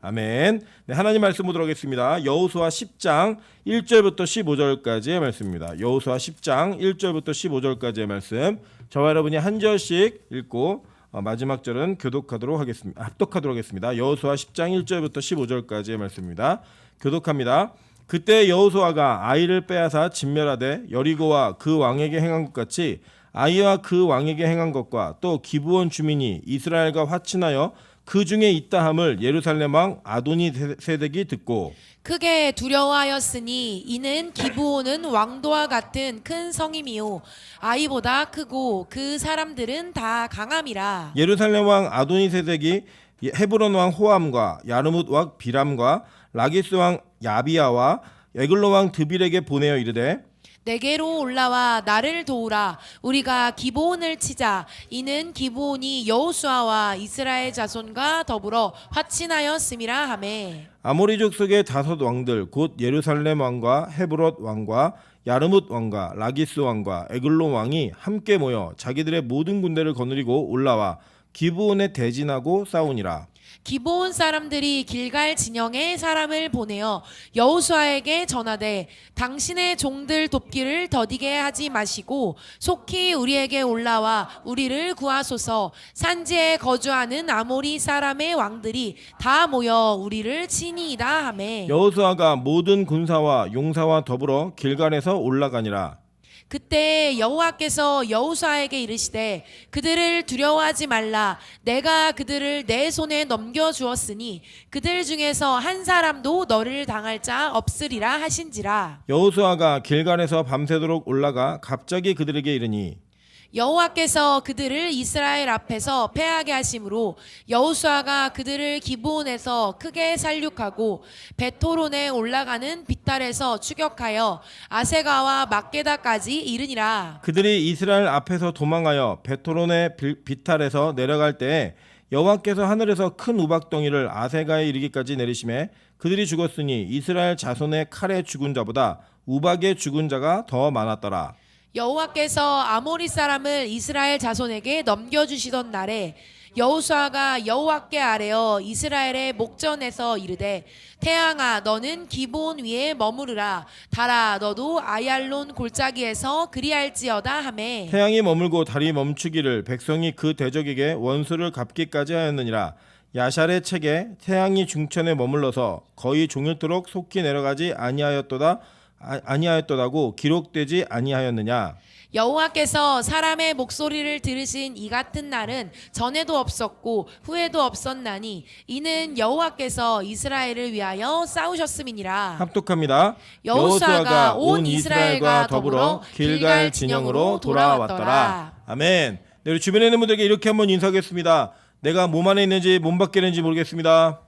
아멘. 네, 하나님 말씀 보도록 하겠습니다. 여호수아 10장 1절부터 15절까지의 말씀입니다. 여호수아 10장 1절부터 15절까지의 말씀. 저와 여러분이 한 절씩 읽고 마지막 절은 교독하도록 하겠습니다. 합독하도록 하겠습니다. 여호수아 10장 1절부터 15절까지의 말씀입니다. 교독합니다. 그때 여호수아가 아이를 빼앗아 진멸하되 여리고와 그 왕에게 행한 것 같이 아이와 그 왕에게 행한 것과 또 기브온 주민이 이스라엘과 화친하여 그 중에 있다함을 예루살렘 왕 아도니 세덱이 듣고 크게 두려워하였으니 이는 기브온은 왕도와 같은 큰 성임이요 아이보다 크고 그 사람들은 다 강함이라. 예루살렘 왕 아도니 세덱이 헤브론 왕 호암과 야르뭇 왕 비람과 라기스 왕 야비야와 에글로 왕 드빌에게 보내어 이르되 내게로 올라와 나를 도우라. 우리가 기브온을 치자. 이는 기브온이 여호수아와 이스라엘 자손과 더불어 화친하였음이라 하매. 아모리족 속의 5 왕들 곧 예루살렘 왕과 헤브롯 왕과 야르뭇 왕과 라기스 왕과 에글론 왕이 함께 모여 자기들의 모든 군대를 거느리고 올라와 기브온에 대진하고 싸우니라. 기브온 사람들이 길갈 진영에 사람을 보내어 여호수아에게 전하되 당신의 종들 돕기를 더디게 하지 마시고 속히 우리에게 올라와 우리를 구하소서. 산지에 거주하는 아모리 사람의 왕들이 다 모여 우리를 치니이다 하매. 여호수아가 모든 군사와 용사와 더불어 길갈에서 올라가니라. 그때 여호와께서 여호수아에게 이르시되 그들을 두려워하지 말라. 내가 그들을 내 손에 넘겨주었으니 그들 중에서 한 사람도 너를 당할 자 없으리라 하신지라. 여호수아가 길갈에서 밤새도록 올라가 갑자기 그들에게 이르니 여호와께서 그들을 이스라엘 앞에서 패하게 하심으로 여호수아가 그들을 기브온에서 크게 살육하고 베토론에 올라가는 빗달에서 추격하여 아세가와 막게다까지 이르니라. 그들이 이스라엘 앞에서 도망하여 베토론의 비탈에서 내려갈 때에 여호와께서 하늘에서 큰 우박덩이를 아세가에 이르기까지 내리심에 그들이 죽었으니 이스라엘 자손의 칼에 죽은 자보다 우박에 죽은 자가 더 많았더라. 여호와께서 아모리 사람을 이스라엘 자손에게 넘겨주시던 날에 여호수아가 여호와께 아뢰어 이스라엘의 목전에서 이르되 태양아 너는 기브온 위에 머무르라. 달아 너도 아얄론 골짜기에서 그리할지어다 하매. 태양이 머물고 달이 멈추기를 백성이 그 대적에게 원수를 갚기까지 하였느니라. 야샬의 책에 태양이 중천에 머물러서 거의 종일토록 속히 내려가지 아니하였도다고 기록되지 아니하였느냐. 여호와께서 사람의 목소리를 들으신 이 같은 날은 전에도 없었고 후에도 없었나니 이는 여호와께서 이스라엘을 위하여 싸우셨음이니라. 합독합니다. 여호수아가 온 이스라엘과 더불어 길갈 진영으로 돌아왔더라. 아멘. 네, 우리 주변에 있는 분들에게 이렇게 한번 인사하겠습니다. 내가 몸 안에 있는지 몸 밖에 있는지 모르겠습니다.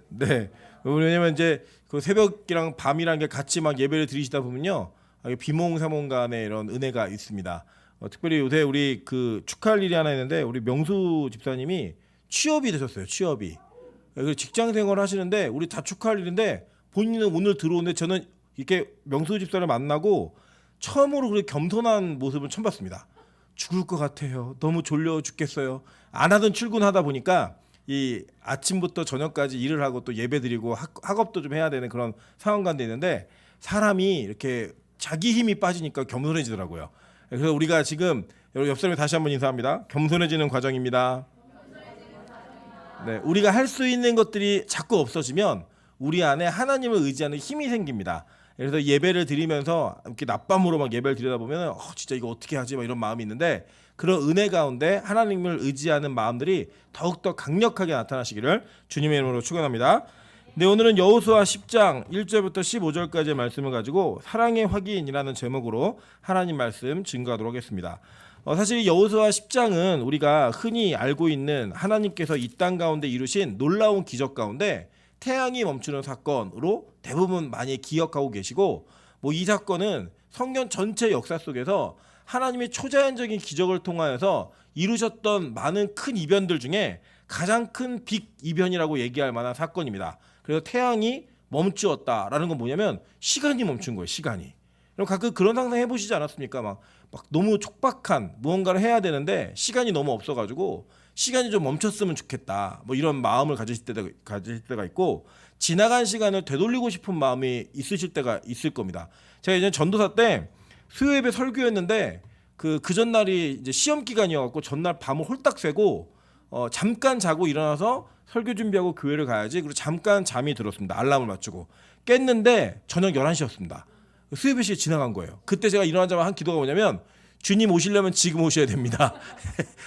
네. 왜냐면 이제 그 새벽이랑 밤이랑 게 같이 막 예배를 드리시다 보면요, 비몽사몽 간의 이런 은혜가 있습니다. 특별히 요새 우리 그 축하할 일이 하나 있는데 우리 명수 집사님이 취업이 되셨어요. 취업이. 그래서 직장 생활을 하시는데 우리 다 축하할 일인데 본인은 오늘 들어오는데 저는 이렇게 명수 집사를 만나고 처음으로 그렇게 겸손한 모습을 처음 봤습니다. 죽을 것 같아요. 너무 졸려 죽겠어요. 안 하던 출근하다 보니까 이 아침부터 저녁까지 일을 하고 또 예배 드리고 학업도 좀 해야 되는 그런 상황 가운데 있는데 사람이 이렇게 자기 힘이 빠지니까 겸손해지더라고요. 그래서 우리가 지금 옆 사람이 다시 한번 인사합니다. 겸손해지는 과정입니다. 네, 우리가 할 수 있는 것들이 자꾸 없어지면 우리 안에 하나님을 의지하는 힘이 생깁니다. 그래서 예배를 드리면서 이렇게 낮밤으로 막 예배를 드리다 보면 진짜 이거 어떻게 하지? 막 이런 마음이 있는데 그런 은혜 가운데 하나님을 의지하는 마음들이 더욱더 강력하게 나타나시기를 주님의 이름으로 축원합니다. 네, 오늘은 여호수아 10장 1절부터 15절까지의 말씀을 가지고 사랑의 확인이라는 제목으로 하나님 말씀 증거하도록 하겠습니다. 사실 여호수아 10장은 우리가 흔히 알고 있는 하나님께서 이 땅 가운데 이루신 놀라운 기적 가운데 태양이 멈추는 사건으로 대부분 많이 기억하고 계시고 이 사건은 성경 전체 역사 속에서 하나님의 초자연적인 기적을 통하여서 이루셨던 많은 큰 이변들 중에 가장 큰 빅 이변이라고 얘기할 만한 사건입니다. 그래서 태양이 멈추었다라는 건 뭐냐면 시간이 멈춘 거예요. 시간이. 그럼 가끔 그런 상상 해보시지 않았습니까? 막 너무 촉박한 무언가를 해야 되는데 시간이 너무 없어가지고 시간이 좀 멈췄으면 좋겠다. 뭐 이런 마음을 가지실 때가 있고 지나간 시간을 되돌리고 싶은 마음이 있으실 때가 있을 겁니다. 제가 예전에 전도사 때 수요예배 설교였는데 그 전날이 이제 시험 기간이어갖고 전날 밤을 홀딱 새고 잠깐 자고 일어나서 설교 준비하고 교회를 가야지. 그리고 잠깐 잠이 들었습니다. 알람을 맞추고 깼는데 저녁 11시였습니다. 수요예배 시간 지나간 거예요. 그때 제가 일어나자마자 한 기도가 뭐냐면 주님 오시려면 지금 오셔야 됩니다.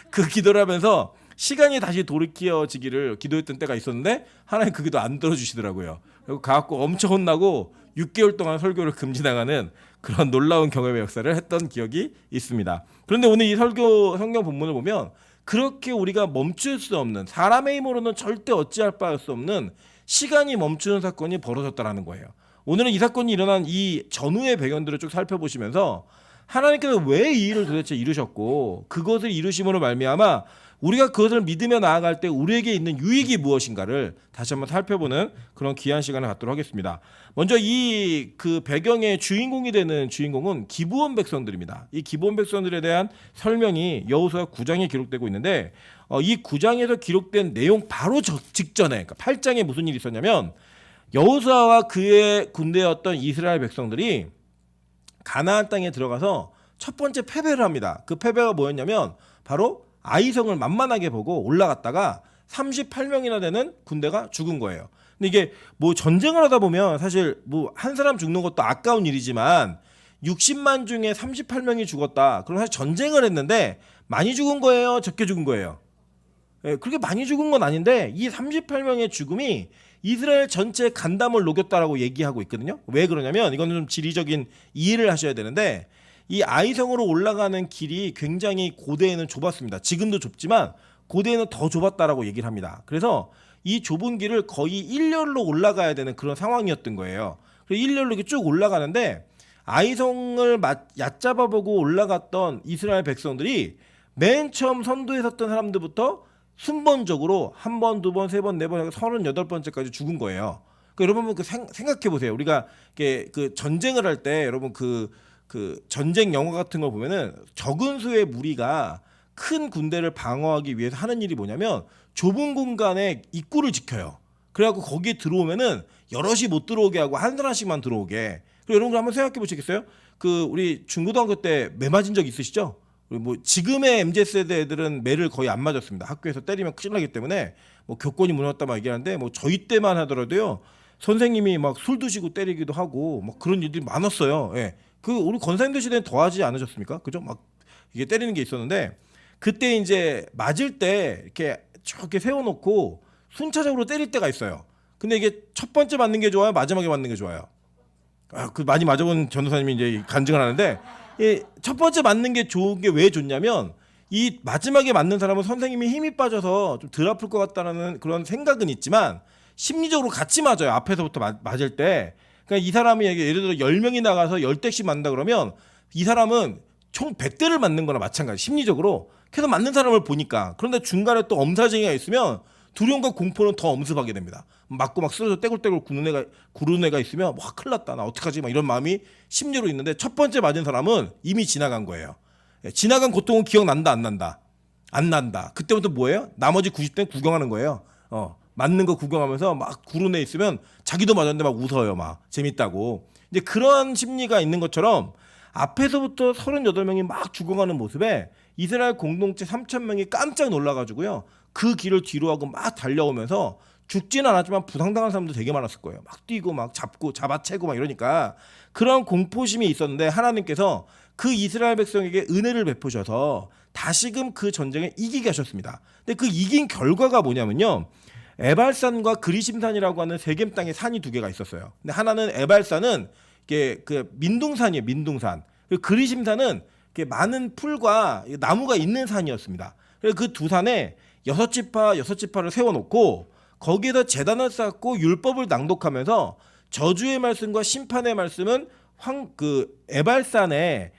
그 기도를 하면서 시간이 다시 돌이켜지기를 기도했던 때가 있었는데 하나님 그 기도 안 들어주시더라고요. 그리고 가갖고 엄청 혼나고 6개월 동안 설교를 금지당하는 그런 놀라운 경험의 역사를 했던 기억이 있습니다. 그런데 오늘 이 성경 본문을 보면 그렇게 우리가 멈출 수 없는 사람의 힘으로는 절대 어찌할 바 수 없는 시간이 멈추는 사건이 벌어졌다라는 거예요. 오늘은 이 사건이 일어난 이 전후의 배경들을 쭉 살펴보시면서 하나님께서 왜 이 일을 도대체 이루셨고 그것을 이루심으로 말미암아 우리가 그것을 믿으며 나아갈 때 우리에게 있는 유익이 무엇인가를 다시 한번 살펴보는 그런 귀한 시간을 갖도록 하겠습니다. 먼저 이 그 배경의 주인공이 되는 주인공은 기브온 백성들입니다. 이 기브온 백성들에 대한 설명이 여호수아 9장에 기록되고 있는데 이 9장에서 기록된 내용 바로 직전에 그러니까 8장에 무슨 일이 있었냐면 여호수아와 그의 군대였던 이스라엘 백성들이 가나안 땅에 들어가서 첫 번째 패배를 합니다. 그 패배가 뭐였냐면 바로 아이성을 만만하게 보고 올라갔다가 38명이나 되는 군대가 죽은 거예요. 근데 이게 뭐 전쟁을 하다 보면 사실 뭐 한 사람 죽는 것도 아까운 일이지만 60만 중에 38명이 죽었다. 그럼 사실 전쟁을 했는데 많이 죽은 거예요? 적게 죽은 거예요? 예, 그렇게 많이 죽은 건 아닌데 이 38명의 죽음이 이스라엘 전체의 간담을 녹였다라고 얘기하고 있거든요. 왜 그러냐면 이거는 좀 지리적인 이해를 하셔야 되는데 이 아이성으로 올라가는 길이 굉장히 고대에는 좁았습니다. 지금도 좁지만 고대에는 더 좁았다라고 얘기를 합니다. 그래서 이 좁은 길을 거의 일렬로 올라가야 되는 그런 상황이었던 거예요. 그래서 일렬로 이렇게 쭉 올라가는데 아이성을 얕잡아보고 올라갔던 이스라엘 백성들이 맨 처음 선두에 섰던 사람들부터 순번적으로 한 번, 두 번, 세 번, 네 번, 38번째까지 죽은 거예요. 그러니까 여러분 생각해 보세요. 우리가 그 전쟁을 할 때 여러분 그 전쟁 영화 같은 걸 보면은 적은 수의 무리가 큰 군대를 방어하기 위해서 하는 일이 뭐냐면 좁은 공간에 입구를 지켜요. 그래갖고 거기에 들어오면은 여럿이 못 들어오게 하고 한 사람씩만 들어오게. 그리고 여러분 한번 생각해 보시겠어요? 그 우리 중고등학교 때 매 맞은 적 있으시죠? 뭐 지금의 MZ 세대 애들은 매를 거의 안 맞았습니다. 학교에서 때리면 큰일 나기 때문에 뭐 교권이 무너졌다 막 얘기하는데 뭐 저희 때만 하더라도요 선생님이 막 술 드시고 때리기도 하고 막 그런 일들이 많았어요. 예. 그 우리 권사님들 시대는 더하지 않으셨습니까? 그죠? 막 이게 때리는 게 있었는데 그때 이제 맞을 때 이렇게 저렇게 세워놓고 순차적으로 때릴 때가 있어요. 근데 이게 첫 번째 맞는 게 좋아요? 마지막에 맞는 게 좋아요? 그 많이 맞아본 전도사님이 이제 간증을 하는데 첫 번째 맞는 게 좋은 게 왜 좋냐면 이 마지막에 맞는 사람은 선생님이 힘이 빠져서 좀 덜 아플 것 같다는 그런 생각은 있지만 심리적으로 같이 맞아요. 앞에서부터 맞을 때. 그러니까 이 사람이 예를 들어 10명이 나가서 10대씩 맞는다 그러면 이 사람은 총 100대를 맞는 거나 마찬가지. 심리적으로 계속 맞는 사람을 보니까. 그런데 중간에 또 엄살쟁이가 있으면 두려움과 공포는 더 엄습하게 됩니다. 맞고 막 쓰러져 떼굴떼굴 구르는 애가 있으면 와 큰일 났다 나 어떡하지 막 이런 마음이 심리로 있는데 첫 번째 맞은 사람은 이미 지나간 거예요. 지나간 고통은 기억난다 안 난다? 안 난다. 그때부터 뭐예요? 나머지 90대는 구경하는 거예요. 맞는 거 구경하면서 막 구르는 애 있으면 자기도 맞았는데 막 웃어요. 막 재밌다고. 이제 그런 심리가 있는 것처럼 앞에서부터 38명이 막 죽어가는 모습에 이스라엘 공동체 3,000명이 깜짝 놀라가지고요. 그 길을 뒤로 하고 막 달려오면서 죽지는 않았지만 부상당한 사람도 되게 많았을 거예요. 막 뛰고 막 잡아채고 막 이러니까 그런 공포심이 있었는데 하나님께서 그 이스라엘 백성에게 은혜를 베푸셔서 다시금 그 전쟁에 이기게 하셨습니다. 근데 그 이긴 결과가 뭐냐면요. 에발산과 그리심산이라고 하는 세겜 땅에 산이 두 개가 있었어요. 근데 하나는 에발산은 이게 그 민둥산이에요. 민둥산. 그리고 그리심산은 이렇게 많은 풀과 나무가 있는 산이었습니다. 그래서 그 두 산에 6지파를 세워놓고 거기에다 제단을 쌓고 율법을 낭독하면서 저주의 말씀과 심판의 말씀은 에발산에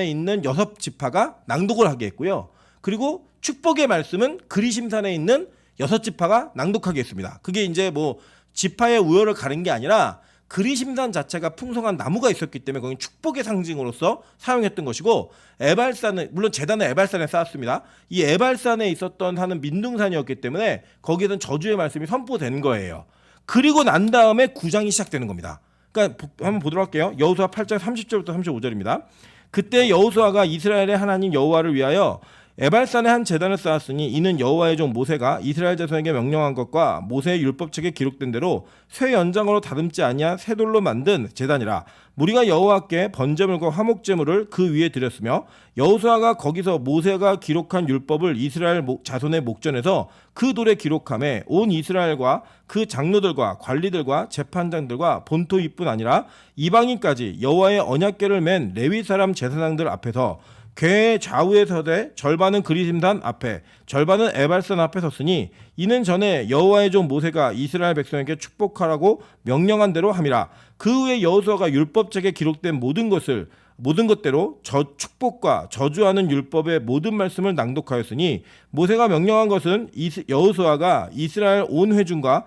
있는 6지파가 낭독을 하게 했고요. 그리고 축복의 말씀은 그리심산에 있는 6지파가 낭독하게 했습니다. 그게 이제 뭐 지파의 우열을 가린 게 아니라 그리심산 자체가 풍성한 나무가 있었기 때문에 거기 축복의 상징으로서 사용했던 것이고, 에발산은 물론 제단은 에발산에 쌓았습니다. 이 에발산에 있었던 산은 민둥산이었기 때문에 거기에는 저주의 말씀이 선포된 거예요. 그리고 난 다음에 9장이 시작되는 겁니다. 그러니까 한번 보도록 할게요. 여호수아 8장 30절부터 35절입니다. 그때 여호수아가 이스라엘의 하나님 여호와를 위하여 에발산에 한 제단을 쌓았으니 이는 여호와의 종 모세가 이스라엘 자손에게 명령한 것과 모세의 율법책에 기록된 대로 쇠 연장으로 다듬지 아니한 새 돌로 만든 제단이라. 무리가 여호와께 번제물과 화목제물을 그 위에 드렸으며 여호수아가 거기서 모세가 기록한 율법을 이스라엘 자손의 목전에서 그 돌에 기록하며 온 이스라엘과 그 장로들과 관리들과 재판장들과 본토뿐 아니라 이방인까지 여호와의 언약궤를 맨 레위 사람 제사장들 앞에서 궤의 좌우에 서되 절반은 그리심산 앞에 절반은 에발산 앞에 섰으니 이는 전에 여호와의 종 모세가 이스라엘 백성에게 축복하라고 명령한 대로 함이라. 그 후에 여호수아가 율법책에 기록된 모든 것대로 축복과 저주하는 율법의 모든 말씀을 낭독하였으니 모세가 명령한 것은 여호수아가 이스라엘 온 회중과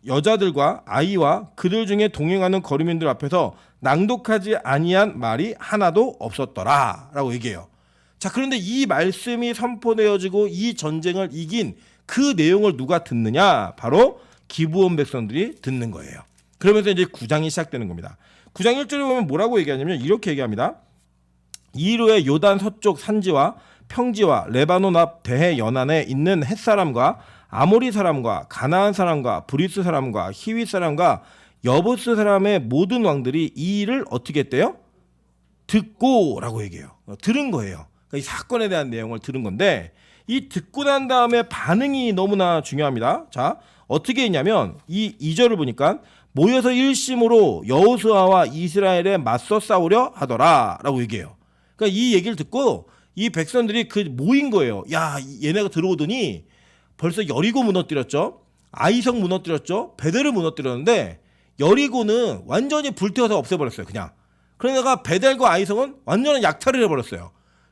여자들과 아이와 그들 중에 동행하는 거류민들 앞에서 낭독하지 아니한 말이 하나도 없었더라 라고 얘기해요. 자, 그런데 이 말씀이 선포되어지고 이 전쟁을 이긴 그 내용을 누가 듣느냐? 바로 기브온 백성들이 듣는 거예요. 그러면서 이제 9장이 시작되는 겁니다. 9장 1절에 보면 뭐라고 얘기하냐면 이렇게 얘기합니다. 이후에 요단 서쪽 산지와 평지와 레바논 앞 대해 연안에 있는 헷사람과 아모리 사람과 가나안 사람과 브리스 사람과 히윗 사람과 여부스 사람의 모든 왕들이 이 일을 어떻게 했대요? 듣고라고 얘기해요. 들은 거예요. 그러니까 이 사건에 대한 내용을 들은 건데, 이 듣고 난 다음에 반응이 너무나 중요합니다. 자, 어떻게 했냐면 이 2절을 보니까 모여서 일심으로 여호수아와 이스라엘에 맞서 싸우려 하더라라고 얘기해요. 그러니까 이 얘기를 듣고 이 백성들이 그 모인 거예요. 야, 얘네가 들어오더니 벌써 여리고 무너뜨렸죠. 아이성 무너뜨렸죠. 베델을 무너뜨렸는데 여리고는 완전히 불태워서 없애버렸어요. 그냥. 그러다가 베델과 아이성은 완전히 약탈을 해버렸어요.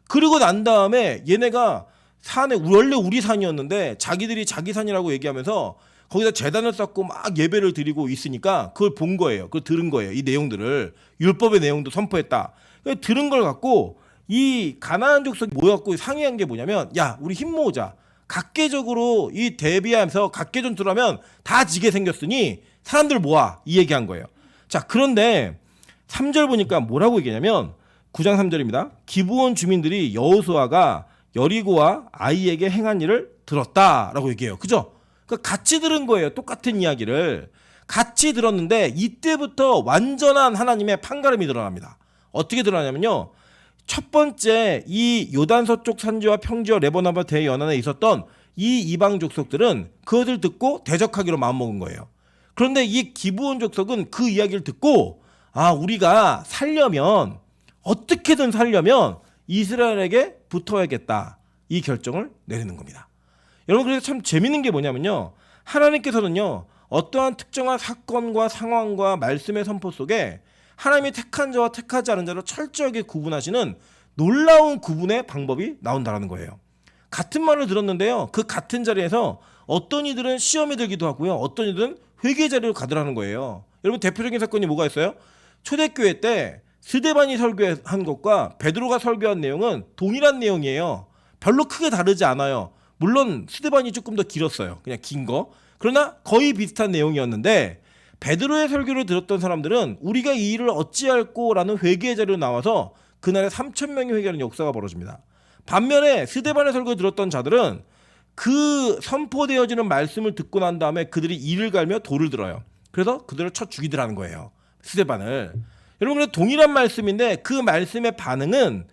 그리고 난 다음에 얘네가 산에 원래 우리 산이었는데 자기들이 자기 산이라고 얘기하면서 거기다 제단을 쌓고 막 예배를 드리고 있으니까 그걸 본 거예요. 그걸 들은 거예요. 이 내용들을. 율법의 내용도 선포했다. 들은 걸 갖고 이 가나안 족속이 모여갖고 상의한 게 뭐냐면, 야, 우리 힘 모으자. 각계적으로 이 대비하면서 각계 전투를 하면 다 지게 생겼으니 사람들 모아, 이 얘기한 거예요. 자, 그런데 3절 보니까 뭐라고 얘기냐면 9장 3절입니다. 기브온 주민들이 여호수아가 여리고와 아이에게 행한 일을 들었다라고 얘기해요. 그죠? 그러니까 같이 들은 거예요. 똑같은 이야기를 같이 들었는데 이때부터 완전한 하나님의 판가름이 드러납니다. 어떻게 드러나냐면요, 첫 번째 이 요단 서쪽 산지와 평지와 레바논 대해 연안에 있었던 이 이방 족속들은 그것을 듣고 대적하기로 마음먹은 거예요. 그런데 이 기브온 족속은 그 이야기를 듣고, 아, 우리가 살려면 어떻게든 살려면 이스라엘에게 붙어야겠다, 이 결정을 내리는 겁니다. 여러분, 그래서 참 재밌는 게 뭐냐면요, 하나님께서는요 어떠한 특정한 사건과 상황과 말씀의 선포 속에 하나님이 택한 자와 택하지 않은 자를 철저하게 구분하시는 놀라운 구분의 방법이 나온다는 거예요. 같은 말을 들었는데요, 그 같은 자리에서 어떤 이들은 시험에 들기도 하고요, 어떤 이들은 회개 자리로 가더라는 거예요. 여러분, 대표적인 사건이 뭐가 있어요? 초대교회 때 스데반이 설교한 것과 베드로가 설교한 내용은 동일한 내용이에요. 별로 크게 다르지 않아요. 물론 스데반이 조금 더 길었어요. 그냥 긴 거. 그러나 거의 비슷한 내용이었는데, 베드로의 설교를 들었던 사람들은 우리가 이 일을 어찌할꼬라는 회개의 자리로 나와서 그날에 3,000명이 회개하는 역사가 벌어집니다. 반면에 스데반의 설교를 들었던 자들은 그 선포되어지는 말씀을 듣고 난 다음에 그들이 이를 갈며 돌을 들어요. 그래서 그들을 쳐 죽이더라는 거예요, 스데반을. 여러분, 그래서 동일한 말씀인데 그 말씀의 반응은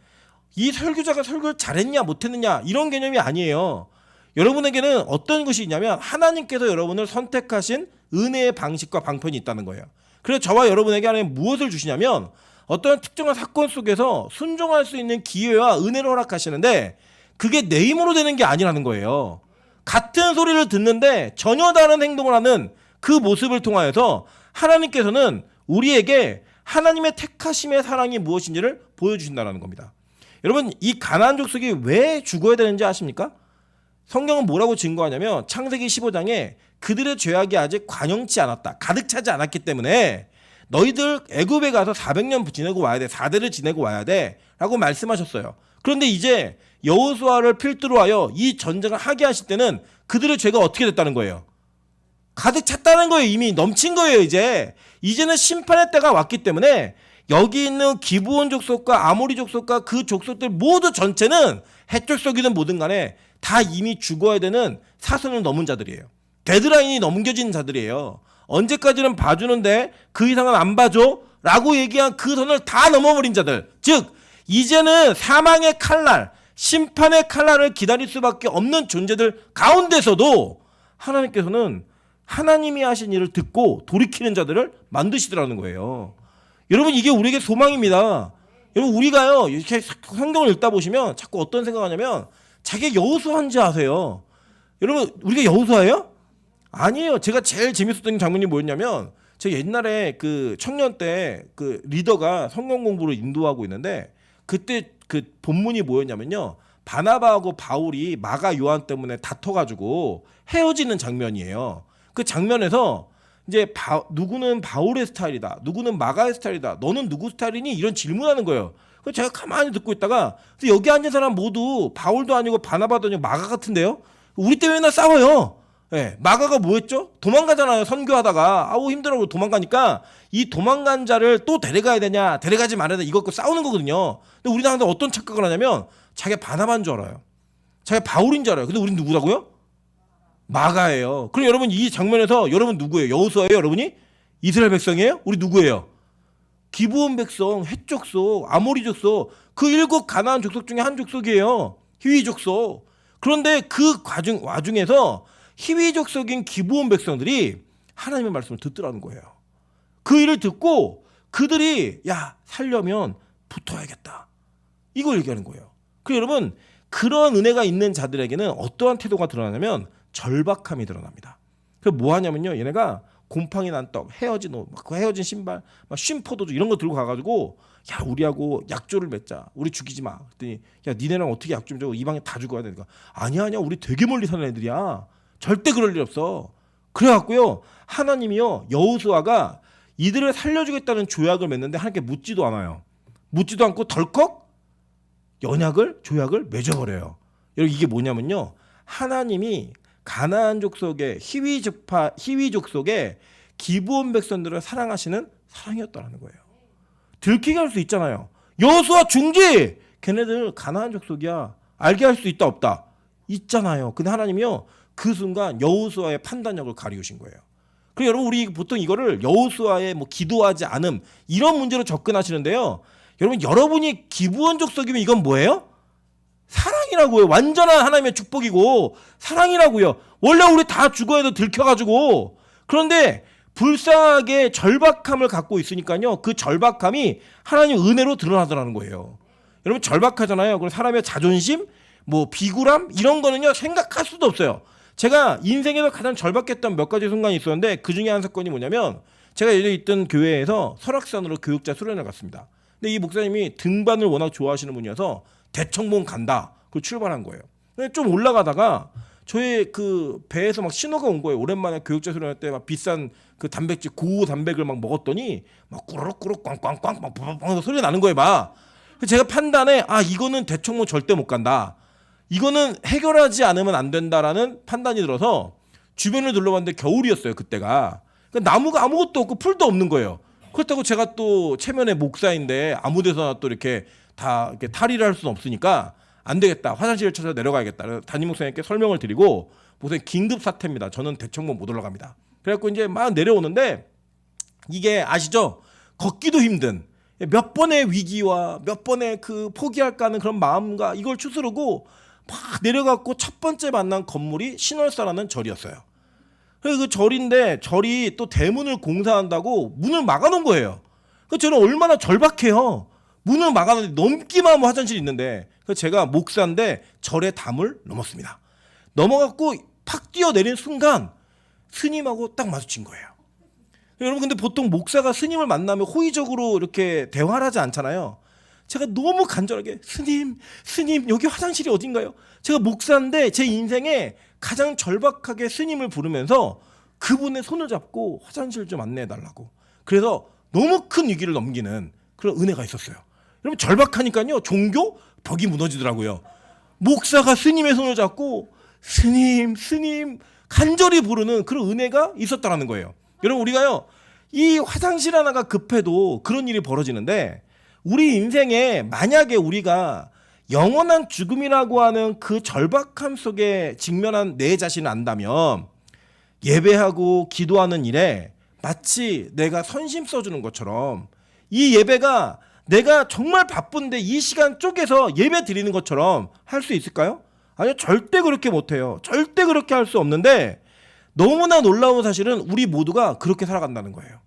이 설교자가 설교를 잘했냐 못했느냐 이런 개념이 아니에요. 여러분에게는 어떤 것이 있냐면 하나님께서 여러분을 선택하신 은혜의 방식과 방편이 있다는 거예요. 그래서 저와 여러분에게 하나님 무엇을 주시냐면 어떤 특정한 사건 속에서 순종할 수 있는 기회와 은혜를 허락하시는데 그게 내 힘으로 되는 게 아니라는 거예요. 같은 소리를 듣는데 전혀 다른 행동을 하는 그 모습을 통하여서 하나님께서는 우리에게 하나님의 택하심의 사랑이 무엇인지를 보여주신다는 겁니다. 여러분, 이 가나안 족속이 왜 죽어야 되는지 아십니까? 성경은 뭐라고 증거하냐면 창세기 15장에 그들의 죄악이 아직 관영치 않았다, 가득 차지 않았기 때문에 너희들 애굽에 가서 400년 지내고 와야 돼. 4대를 지내고 와야 돼. 라고 말씀하셨어요. 그런데 이제 여호수아를 필두로 하여 이 전쟁을 하게 하실 때는 그들의 죄가 어떻게 됐다는 거예요? 가득 찼다는 거예요. 이미 넘친 거예요. 이제는 심판의 때가 왔기 때문에 여기 있는 기브온 족속과 아모리 족속과 그 족속들 모두 전체는 해족속이든 뭐든 간에 다 이미 죽어야 되는 사선을 넘은 자들이에요. 데드라인이 넘겨진 자들이에요. 언제까지는 봐주는데 그 이상은 안 봐줘 라고 얘기한 그 선을 다 넘어버린 자들, 즉 이제는 사망의 칼날, 심판의 칼날을 기다릴 수밖에 없는 존재들 가운데서도 하나님께서는 하나님이 하신 일을 듣고 돌이키는 자들을 만드시더라는 거예요. 여러분, 이게 우리에게 소망입니다. 여러분, 우리가요 이렇게 성경을 읽다 보시면 자꾸 어떤 생각하냐면 자기가 여호수아인지 아세요. 여러분, 우리가 여호수아예요? 아니에요. 제가 제일 재밌었던 장면이 뭐였냐면, 제가 옛날에 그 청년 때 그 리더가 성경 공부를 인도하고 있는데 그때 그 본문이 뭐였냐면요, 바나바하고 바울이 마가 요한 때문에 다퉈가지고 헤어지는 장면이에요. 그 장면에서 이제 누구는 바울의 스타일이다, 누구는 마가의 스타일이다, 너는 누구 스타일이니? 이런 질문하는 거예요. 그래서 제가 가만히 듣고 있다가 여기 앉은 사람 모두 바울도 아니고 바나바도 아니고 마가 같은데요? 우리 때문에 맨날 싸워요. 네, 마가가 뭐 했죠? 도망가잖아요. 선교하다가 아우 힘들어고 도망가니까 이 도망간 자를 또 데려가야 되냐 데려가지 말아야 되냐 이거 갖고 싸우는 거거든요. 근데 우리는 항상 어떤 착각을 하냐면 자기가 바나바인 줄 알아요. 자기가 바울인 줄 알아요. 근데 우린 누구라고요? 마가예요. 그럼 여러분, 이 장면에서 여러분 누구예요? 여호수아예요? 여러분이? 이스라엘 백성이에요? 우리 누구예요? 기브온 백성, 헷 족속, 아모리 족속, 그 7 가나안 족속 중에 한 족속이에요. 히위 족속. 그런데 그 와중에서 히위 족속인 기브온 백성들이 하나님의 말씀을 듣더라는 거예요. 그 일을 듣고 그들이 야, 살려면 붙어야겠다, 이걸 얘기하는 거예요. 그래서 여러분, 그런 은혜가 있는 자들에게는 어떠한 태도가 드러나냐면 절박함이 드러납니다. 그래서 뭐 하냐면요, 얘네가 곰팡이 난 떡, 헤어진 옷, 그 헤어진 신발, 쉼포도주 이런 거 들고 가가지고 야, 우리하고 약조를 맺자, 우리 죽이지 마. 그랬더니 야, 니네랑 어떻게 약 좀 줘? 이 방에 다 죽어야 되니까 아니야, 우리 되게 멀리 사는 애들이야. 절대 그럴 일 없어. 그래갖고요, 하나님이요, 여호수아가 이들을 살려주겠다는 조약을 맺는데 하나님께 묻지도 않아요. 묻지도 않고 덜컥 조약을 맺어버려요. 여러분, 이게 뭐냐면요, 하나님이 가나안 족속의 히위 족속의 기브온 백성들을 사랑하시는 사랑이었다는 거예요. 들키게 할 수 있잖아요. 여호수아 중지! 걔네들 가나안 족속이야. 알게 할 수 있다 없다? 있잖아요. 근데 하나님이요, 그 순간 여호수아의 판단력을 가리우신 거예요. 그리고 여러분, 우리 보통 이거를 여호수아의 뭐 기도하지 않음 이런 문제로 접근하시는데요. 여러분이 기브온 족속이면 이건 뭐예요? 사랑이라고요. 완전한 하나님의 축복이고 사랑이라고요. 원래 우리 다 죽어야 돼, 들켜가지고. 그런데 불쌍하게 절박함을 갖고 있으니까요, 그 절박함이 하나님 은혜로 드러나더라는 거예요. 여러분, 절박하잖아요. 그럼 사람의 자존심, 뭐 비굴함 이런 거는요 생각할 수도 없어요. 제가 인생에서 가장 절박했던 몇 가지 순간이 있었는데 그 중에 한 사건이 뭐냐면, 제가 예전에 있던 교회에서 설악산으로 교육자 수련을 갔습니다. 근데 이 목사님이 등반을 워낙 좋아하시는 분이어서 대청봉 간다, 그 출발한 거예요. 근데 좀 올라가다가 저의 그 배에서 막 신호가 온 거예요. 오랜만에 교육자 수련할 때 막 비싼 그 단백질 고 단백을 막 먹었더니 막 꾸르륵꾸르륵 꽝꽝꽝 막 팡팡 소리 나는 거예요. 막. 그래서 제가 판단해, 이거는 대청봉 절대 못 간다, 이거는 해결하지 않으면 안 된다라는 판단이 들어서 주변을 둘러봤는데 겨울이었어요, 그때가. 그러니까 나무가 아무것도 없고 풀도 없는 거예요. 그렇다고 제가 또 체면의 목사인데 아무 데서나 또 이렇게 다 이렇게 탈의를 할 수는 없으니까 안 되겠다, 화장실을 찾아 내려가야겠다. 그래서 담임 목사님께 설명을 드리고, 목사님 긴급 사태입니다, 저는 대청봉 못 올라갑니다. 그래갖고 이제 막 내려오는데, 이게 아시죠? 걷기도 힘든 몇 번의 위기와 몇 번의 그 포기할까 하는 그런 마음과 이걸 추스르고 막 내려갔고, 첫 번째 만난 건물이 신월사라는 절이었어요. 그래서 그 절인데, 절이 또 대문을 공사한다고 문을 막아놓은 거예요. 그래서 저는 얼마나 절박해요. 문을 막아놓는데 넘기만 하면 화장실이 있는데. 그래서 제가 목사인데 절의 담을 넘었습니다. 넘어갔고 팍 뛰어내린 순간 스님하고 딱 마주친 거예요. 여러분, 근데 보통 목사가 스님을 만나면 호의적으로 이렇게 대화를 하지 않잖아요. 제가 너무 간절하게 스님 여기 화장실이 어딘가요? 제가 목사인데 제 인생에 가장 절박하게 스님을 부르면서 그분의 손을 잡고 화장실 좀 안내해 달라고. 그래서 너무 큰 위기를 넘기는 그런 은혜가 있었어요. 여러분 절박하니까요 종교 벽이 무너지더라고요. 목사가 스님의 손을 잡고 스님 간절히 부르는 그런 은혜가 있었다라는 거예요. 여러분 우리가요 이 화장실 하나가 급해도 그런 일이 벌어지는데 우리 인생에 만약에 우리가 영원한 죽음이라고 하는 그 절박함 속에 직면한 내 자신을 안다면 예배하고 기도하는 일에 마치 내가 선심 써주는 것처럼 이 예배가 내가 정말 바쁜데 이 시간 쪼개서 예배 드리는 것처럼 할 수 있을까요? 아니요, 절대 그렇게 못해요. 절대 그렇게 할 수 없는데 너무나 놀라운 사실은 우리 모두가 그렇게 살아간다는 거예요.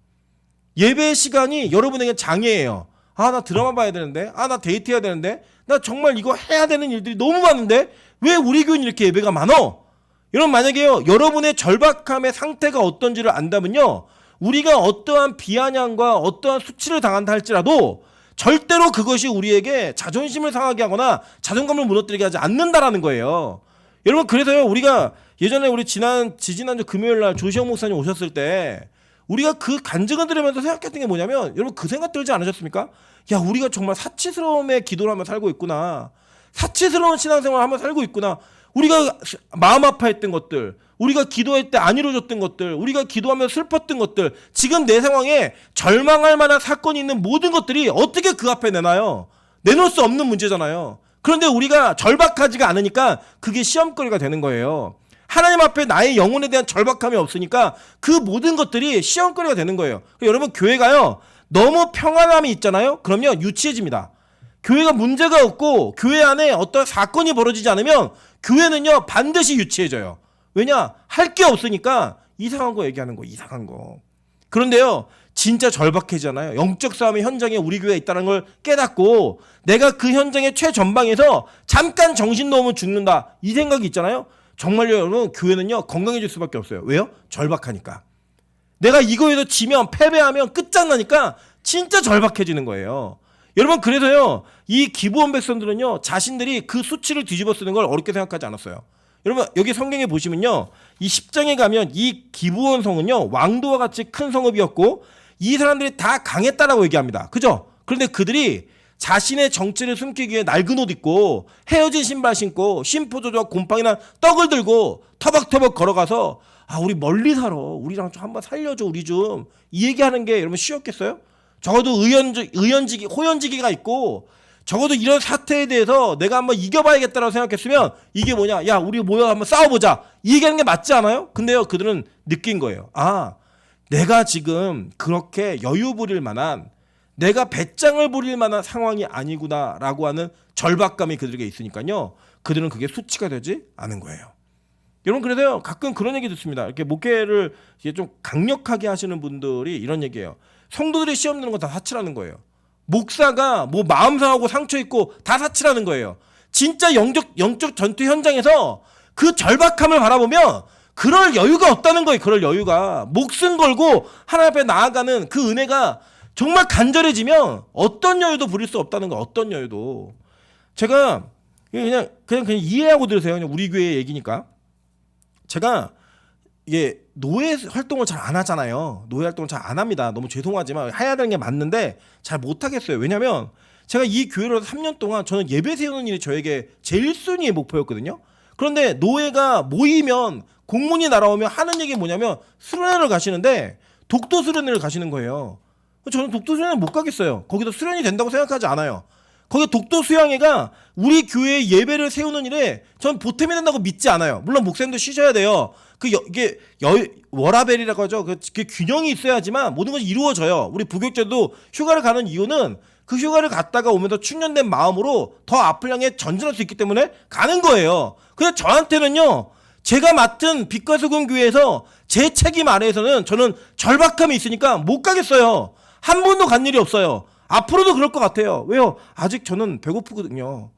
예배 시간이 여러분에게 장애예요. 아, 나 드라마 봐야 되는데, 아, 나 데이트해야 되는데, 나 정말 이거 해야 되는 일들이 너무 많은데 왜 우리 교회는 이렇게 예배가 많어? 여러분 만약에요 여러분의 절박함의 상태가 어떤지를 안다면요 우리가 어떠한 비아냥과 어떠한 수치를 당한다 할지라도 절대로 그것이 우리에게 자존심을 상하게 하거나 자존감을 무너뜨리게 하지 않는다라는 거예요. 여러분 그래서요 우리가 예전에 우리 지지난주 금요일 날 조시영 목사님 오셨을 때 우리가 그 간증을 들으면서 생각했던 게 뭐냐면 여러분 그 생각 들지 않으셨습니까? 야 우리가 정말 사치스러움의 기도를 하며 살고 있구나. 사치스러운 신앙생활을 하며 살고 있구나. 우리가 마음 아파했던 것들, 우리가 기도할 때 안 이루어졌던 것들, 우리가 기도하며 슬펐던 것들, 지금 내 상황에 절망할 만한 사건이 있는 모든 것들이 어떻게 그 앞에 내놔요? 내놓을 수 없는 문제잖아요. 그런데 우리가 절박하지가 않으니까 그게 시험거리가 되는 거예요. 하나님 앞에 나의 영혼에 대한 절박함이 없으니까 그 모든 것들이 시험거리가 되는 거예요. 여러분 교회가요 너무 평안함이 있잖아요. 그럼요 유치해집니다. 교회가 문제가 없고 교회 안에 어떤 사건이 벌어지지 않으면 교회는요 반드시 유치해져요. 왜냐? 할 게 없으니까 이상한 거 얘기하는 거 이상한 거. 그런데요 진짜 절박해지잖아요. 영적 싸움의 현장에 우리 교회에 있다는 걸 깨닫고 내가 그 현장의 최전방에서 잠깐 정신 놓으면 죽는다 이 생각이 있잖아요. 정말요 여러분 교회는요 건강해질 수밖에 없어요. 왜요? 절박하니까. 내가 이거에서 지면 패배하면 끝장나니까 진짜 절박해지는 거예요. 여러분 그래서요 이 기브온 백성들은요 자신들이 그 수치를 뒤집어 쓰는 걸 어렵게 생각하지 않았어요. 여러분 여기 성경에 보시면요 이 10장에 가면 이 기브온 성은요 왕도와 같이 큰 성읍이었고 이 사람들이 다 강했다라고 얘기합니다. 그죠? 그런데 그들이 자신의 정체를 숨기기 위해 낡은 옷 입고 헤어진 신발 신고 심포도주와 곰팡이나 떡을 들고 터벅터벅 걸어가서 아 우리 멀리 살아 우리랑 좀 한번 살려줘 우리 좀 이 얘기하는 게 여러분 쉬웠겠어요? 적어도 호연지기가 있고 적어도 이런 사태에 대해서 내가 한번 이겨봐야겠다라고 생각했으면 이게 뭐냐 야 우리 모여 한번 싸워보자 이 얘기하는 게 맞지 않아요? 근데요 그들은 느낀 거예요. 아 내가 지금 그렇게 여유 부릴 만한 내가 배짱을 부릴 만한 상황이 아니구나라고 하는 절박감이 그들에게 있으니까요 그들은 그게 수치가 되지 않은 거예요. 여러분 그래서요 가끔 그런 얘기 듣습니다. 이렇게 목회를 이게 좀 강력하게 하시는 분들이 이런 얘기해요. 성도들이 시험 드는 거 다 사치라는 거예요. 목사가 뭐 마음 상하고 상처 있고 다 사치라는 거예요. 진짜 영적 전투 현장에서 그 절박함을 바라보면 그럴 여유가 없다는 거예요. 그럴 여유가. 목숨 걸고 하나님 앞에 나아가는 그 은혜가 정말 간절해지면 어떤 여유도 부릴 수 없다는 거예요. 어떤 여유도. 제가 그냥 이해하고 들으세요. 그냥 우리 교회 얘기니까. 제가 이게 노예 활동을 잘 안 하잖아요. 노예 활동을 잘 안 합니다. 너무 죄송하지만 해야 되는 게 맞는데 잘 못하겠어요. 왜냐면 제가 이 교회로 3년 동안 저는 예배 세우는 일이 저에게 제일 순위의 목표였거든요. 그런데 노예가 모이면 공문이 날아오면 하는 얘기 뭐냐면 수련회를 가시는데 독도 수련회를 가시는 거예요. 저는 독도 수련회 못 가겠어요. 거기서 수련이 된다고 생각하지 않아요. 거기 독도 수양회가 우리 교회의 예배를 세우는 일에 전 보탬이 된다고 믿지 않아요. 물론 목사님도 쉬셔야 돼요. 이게 워라벨이라고 하죠. 그 균형이 있어야지만 모든 것이 이루어져요. 우리 부교육자도 휴가를 가는 이유는 그 휴가를 갔다가 오면서 충전된 마음으로 더 앞을 향해 전진할 수 있기 때문에 가는 거예요. 근데 저한테는요. 제가 맡은 빛과 소금 교회에서 제 책임 아래에서는 저는 절박함이 있으니까 못 가겠어요. 한 번도 간 일이 없어요. 앞으로도 그럴 것 같아요. 왜요? 아직 저는 배고프거든요.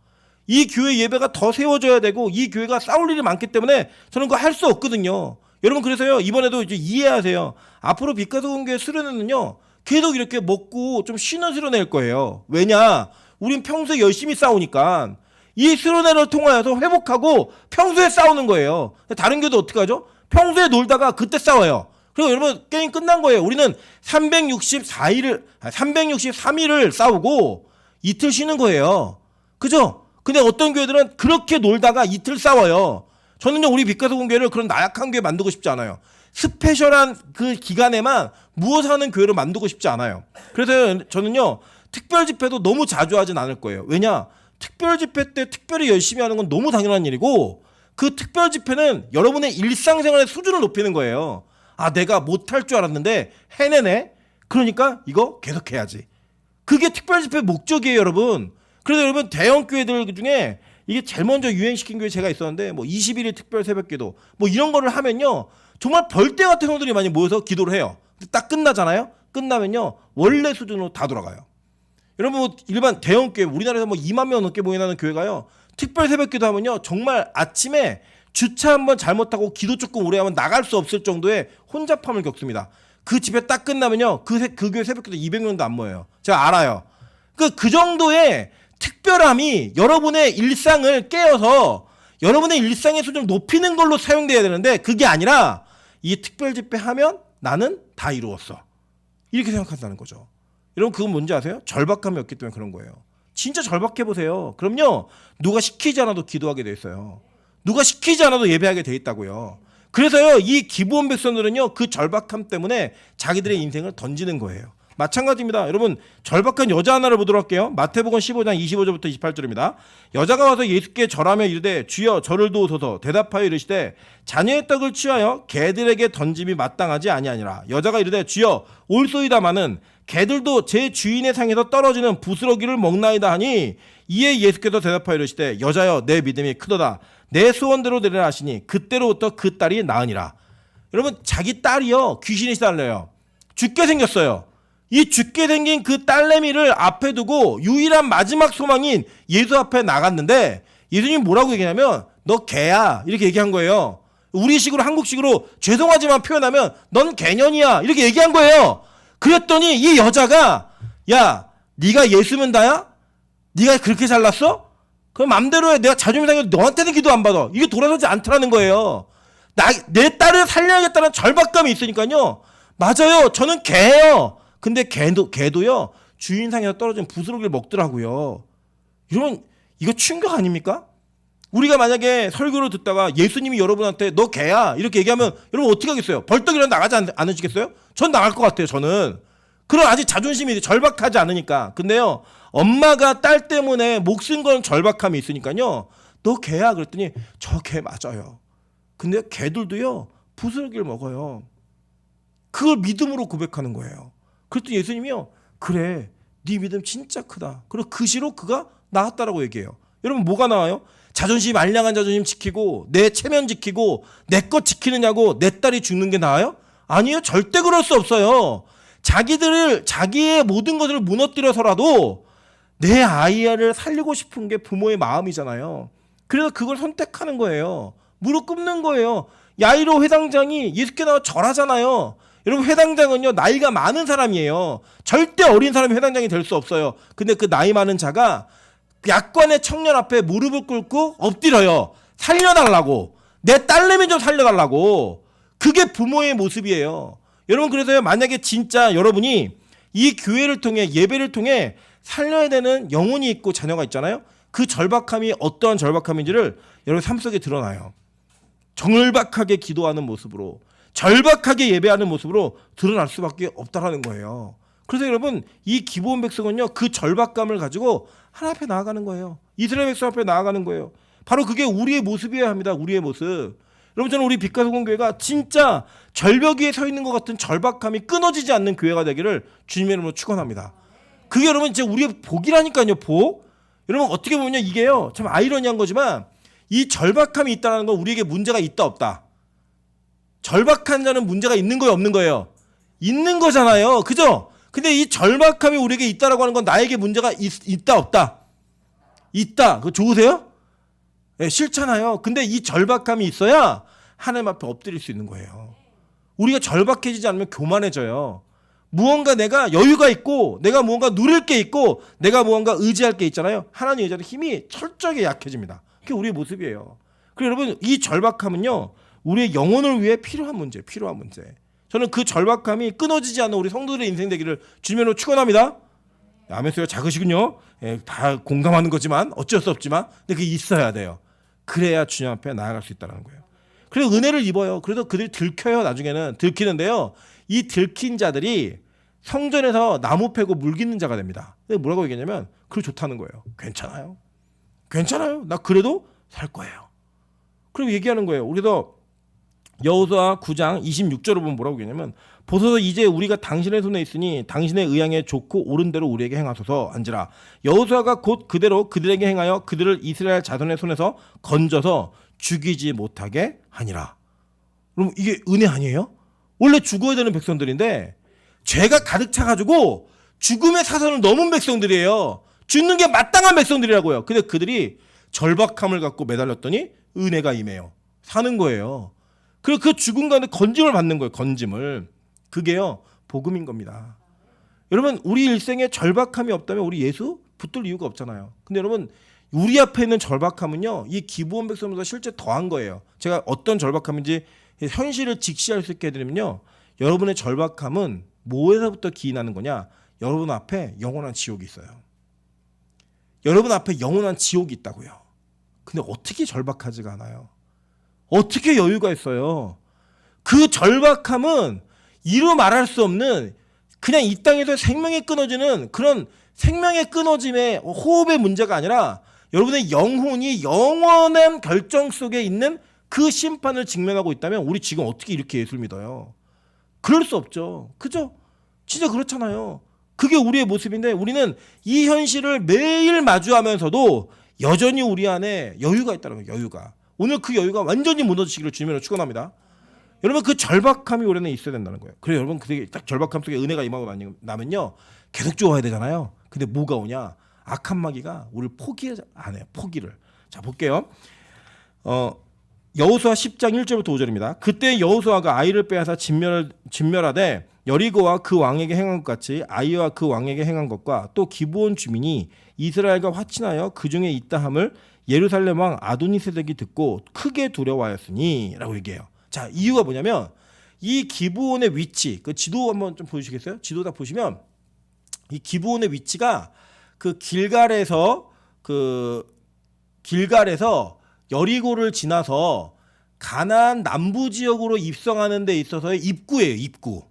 이 교회 예배가 더 세워져야 되고 이 교회가 싸울 일이 많기 때문에 저는 그거 할 수 없거든요. 여러분 그래서요 이번에도 이제 이해하세요. 앞으로 빛과 소금 교회 수련회는요 계속 이렇게 먹고 좀 쉬는 수련회일 거예요. 왜냐? 우린 평소에 열심히 싸우니까 이 수련회를 통하여서 회복하고 평소에 싸우는 거예요. 다른 교회도 어떻게 하죠? 평소에 놀다가 그때 싸워요. 그리고 여러분 게임 끝난 거예요. 우리는 363일을 싸우고 이틀 쉬는 거예요. 그죠? 근데 어떤 교회들은 그렇게 놀다가 이틀 싸워요. 저는요 우리 빛가서 공교회를 그런 나약한 교회 만들고 싶지 않아요. 스페셜한 그 기간에만 무엇하는 교회로 만들고 싶지 않아요. 그래서 저는요 특별 집회도 너무 자주 하진 않을 거예요. 왜냐? 특별 집회 때 특별히 열심히 하는 건 너무 당연한 일이고 그 특별 집회는 여러분의 일상생활의 수준을 높이는 거예요. 아 내가 못할 줄 알았는데 해내네. 그러니까 이거 계속해야지. 그게 특별 집회 목적이에요 여러분. 그래서 여러분 대형 교회들 중에 이게 제일 먼저 유행시킨 교회 제가 있었는데 뭐 21일 특별 새벽기도 뭐 이런 거를 하면요 정말 벌떼 같은 성도들이 많이 모여서 기도를 해요. 딱 끝나잖아요. 끝나면요 원래 수준으로 다 돌아가요. 여러분 뭐 일반 대형 교회 우리나라에서 뭐 2만 명 넘게 모이는 교회가요 특별 새벽기도 하면요 정말 아침에 주차 한번 잘못하고 기도 조금 오래 하면 나갈 수 없을 정도의 혼잡함을 겪습니다. 그 집회 딱 끝나면요 그 교회 새벽기도 200명도 안 모여요. 제가 알아요. 그 정도의 특별함이 여러분의 일상을 깨어서 여러분의 일상의 수준을 높이는 걸로 사용돼야 되는데 그게 아니라 이 특별 집회 하면 나는 다 이루었어. 이렇게 생각한다는 거죠. 여러분 그건 뭔지 아세요? 절박함이 없기 때문에 그런 거예요. 진짜 절박해보세요. 그럼요 누가 시키지 않아도 기도하게 돼 있어요. 누가 시키지 않아도 예배하게 돼 있다고요. 그래서요 이 기브온 백성들은요 그 절박함 때문에 자기들의 인생을 던지는 거예요. 마찬가지입니다. 여러분 절박한 여자 하나를 보도록 할게요. 마태복음 15장 25절부터 28절입니다. 여자가 와서 예수께 절하며 이르되 주여 저를 도우소서. 대답하여 이르시되 자녀의 떡을 취하여 개들에게 던짐이 마땅하지 아니하니라. 여자가 이르되 주여 올소이다마는 개들도 제 주인의 상에서 떨어지는 부스러기를 먹나이다 하니 이에 예수께서 대답하여 이르시되 여자여 내 믿음이 크도다. 내 소원대로 되리라 하시니 그때로부터 그 딸이 나으니라. 여러분 자기 딸이요 귀신이 시달려요. 죽게 생겼어요. 이 죽게 생긴 그 딸내미를 앞에 두고 유일한 마지막 소망인 예수 앞에 나갔는데 예수님이 뭐라고 얘기하냐면 너 개야 이렇게 얘기한 거예요. 우리식으로 한국식으로 죄송하지만 표현하면 넌 개년이야 이렇게 얘기한 거예요. 그랬더니 이 여자가 야 네가 예수면 다야? 네가 그렇게 잘났어? 그럼 맘대로 해. 내가 자존심 상해서 너한테는 기도 안 받아. 이게 돌아서지 않더라는 거예요. 내 딸을 살려야겠다는 절박감이 있으니까요. 맞아요. 저는 개예요. 근데 개도요 주인상에서 떨어진 부스러기를 먹더라고요. 이러면 이거 충격 아닙니까? 우리가 만약에 설교를 듣다가 예수님이 여러분한테 너 개야 이렇게 얘기하면 여러분 어떻게 하겠어요? 벌떡 일어나 나가지 않으시겠어요? 전 나갈 것 같아요. 저는 그런 아직 자존심이 절박하지 않으니까. 근데요 엄마가 딸 때문에 목숨 건 절박함이 있으니까요 너 개야 그랬더니 저 개 맞아요. 근데 개들도요 부스러기를 먹어요. 그걸 믿음으로 고백하는 거예요. 그랬더니 예수님이요 그래 네 믿음 진짜 크다. 그리고 그 시로 그가 나았다라고 얘기해요. 여러분 뭐가 나와요? 자존심 알량한 자존심 지키고 내 체면 지키고 내 것 지키느냐고 내 딸이 죽는 게 나아요? 아니요 절대 그럴 수 없어요. 자기의 모든 것을 무너뜨려서라도 내 아이를 살리고 싶은 게 부모의 마음이잖아요. 그래서 그걸 선택하는 거예요. 무릎 꿇는 거예요. 야이로 회당장이 예수께 나와 절하잖아요. 여러분 회당장은요 나이가 많은 사람이에요. 절대 어린 사람이 회당장이 될 수 없어요. 근데 그 나이 많은 자가 약관의 청년 앞에 무릎을 꿇고 엎드려요. 살려달라고. 내 딸내미 좀 살려달라고. 그게 부모의 모습이에요. 여러분 그래서요 만약에 진짜 여러분이 이 교회를 통해 예배를 통해 살려야 되는 영혼이 있고 자녀가 있잖아요. 그 절박함이 어떠한 절박함인지를 여러분 삶 속에 드러나요. 절박하게 기도하는 모습으로 절박하게 예배하는 모습으로 드러날 수밖에 없다라는 거예요. 그래서 여러분 이 기브온 백성은요 그 절박감을 가지고 하나님 앞에 나아가는 거예요. 이스라엘 백성 앞에 나아가는 거예요. 바로 그게 우리의 모습이어야 합니다. 우리의 모습. 여러분 저는 우리 빛가소공교회가 진짜 절벽 위에 서 있는 것 같은 절박함이 끊어지지 않는 교회가 되기를 주님의 이름으로 축원합니다. 그게 여러분 진짜 우리의 복이라니까요. 복. 여러분 어떻게 보면 이게요 참 아이러니한 거지만 이 절박함이 있다는 건 우리에게 문제가 있다 없다. 절박한 자는 문제가 있는 거예요 없는 거예요? 있는 거잖아요. 그죠? 근데 이 절박함이 우리에게 있다라고 하는 건 나에게 문제가 있다 없다? 있다. 그거 좋으세요? 네, 싫잖아요. 근데 이 절박함이 있어야 하나님 앞에 엎드릴 수 있는 거예요. 우리가 절박해지지 않으면 교만해져요. 무언가 내가 여유가 있고 내가 무언가 누릴 게 있고 내가 무언가 의지할 게 있잖아요. 하나님 의지하는 힘이 철저하게 약해집니다. 그게 우리의 모습이에요. 그리고 여러분 이 절박함은요 우리의 영혼을 위해 필요한 문제. 저는 그 절박함이 끊어지지 않는 우리 성도들의 인생 되기를 주님으로 축원합니다. 아멘 소리가 작으시군요. 예, 다 공감하는 거지만 어쩔 수 없지만 근데 그게 있어야 돼요. 그래야 주님 앞에 나아갈 수 있다는 거예요. 그래서 은혜를 입어요. 그래서 그들이 들켜요. 나중에는 들키는데요. 이 들킨 자들이 성전에서 나무 패고 물 깃는 자가 됩니다. 뭐라고 얘기하냐면 그래 좋다는 거예요. 괜찮아요. 괜찮아요. 나 그래도 살 거예요. 그리고 얘기하는 거예요. 우리도 여호수아 9장 26절을 보면 뭐라고 얘기하냐면 보소서 이제 우리가 당신의 손에 있으니 당신의 의향에 좋고 옳은 대로 우리에게 행하소서 한지라. 여호수아가 곧 그대로 그들에게 행하여 그들을 이스라엘 자손의 손에서 건져서 죽이지 못하게 하니라. 그럼 이게 은혜 아니에요? 원래 죽어야 되는 백성들인데 죄가 가득 차가지고 죽음의 사선을 넘은 백성들이에요. 죽는 게 마땅한 백성들이라고요. 근데 그들이 절박함을 갖고 매달렸더니 은혜가 임해요. 사는 거예요. 그리고 그 죽은 가운데 건짐을 받는 거예요. 건짐을. 그게요 복음인 겁니다. 여러분 우리 일생에 절박함이 없다면 우리 예수 붙들 이유가 없잖아요. 근데 여러분 우리 앞에 있는 절박함은요 이 기브온 백성보다 실제 더한 거예요. 제가 어떤 절박함인지 현실을 직시할 수 있게 해드리면요, 여러분의 절박함은 뭐에서부터 기인하는 거냐? 여러분 앞에 영원한 지옥이 있어요. 여러분 앞에 영원한 지옥이 있다고요. 근데 어떻게 절박하지가 않아요? 어떻게 여유가 있어요? 그 절박함은 이루 말할 수 없는 그냥 이 땅에서 생명이 끊어지는 그런 생명의 끊어짐의 호흡의 문제가 아니라 여러분의 영혼이 영원한 결정 속에 있는 그 심판을 직면하고 있다면 우리 지금 어떻게 이렇게 예수를 믿어요? 그럴 수 없죠. 그죠? 진짜 그렇잖아요. 그게 우리의 모습인데 우리는 이 현실을 매일 마주하면서도 여전히 우리 안에 여유가 있다는 거예요. 여유가. 오늘 그 여유가 완전히 무너지시기를 주님으로 축원합니다. 여러분 그 절박함이 올해는 있어야 된다는 거예요. 그래 여러분 그게 딱 절박함 속에 은혜가 임하고 나면요 계속 좋아야 되잖아요. 근데 뭐가 오냐? 악한 마귀가 우리를 포기하지 않아요. 포기를. 자 볼게요. 여호수아 10장 1절부터 5절입니다. 그때 여호수아가 아이를 빼앗아 진멸하되 여리고와 그 왕에게 행한 것 같이 아이와 그 왕에게 행한 것과 또 기브온 주민이 이스라엘과 화친하여 그 중에 있다함을 예루살렘 왕 아도니세덱이 듣고 크게 두려워하였으니 라고 얘기해요. 자 이유가 뭐냐면 이 기브온의 위치 그 지도 한번 좀 보여주시겠어요? 지도 딱 보시면 이 기브온의 위치가 그 길갈에서 여리고를 지나서 가나안 남부 지역으로 입성하는 데 있어서의 입구예요. 입구.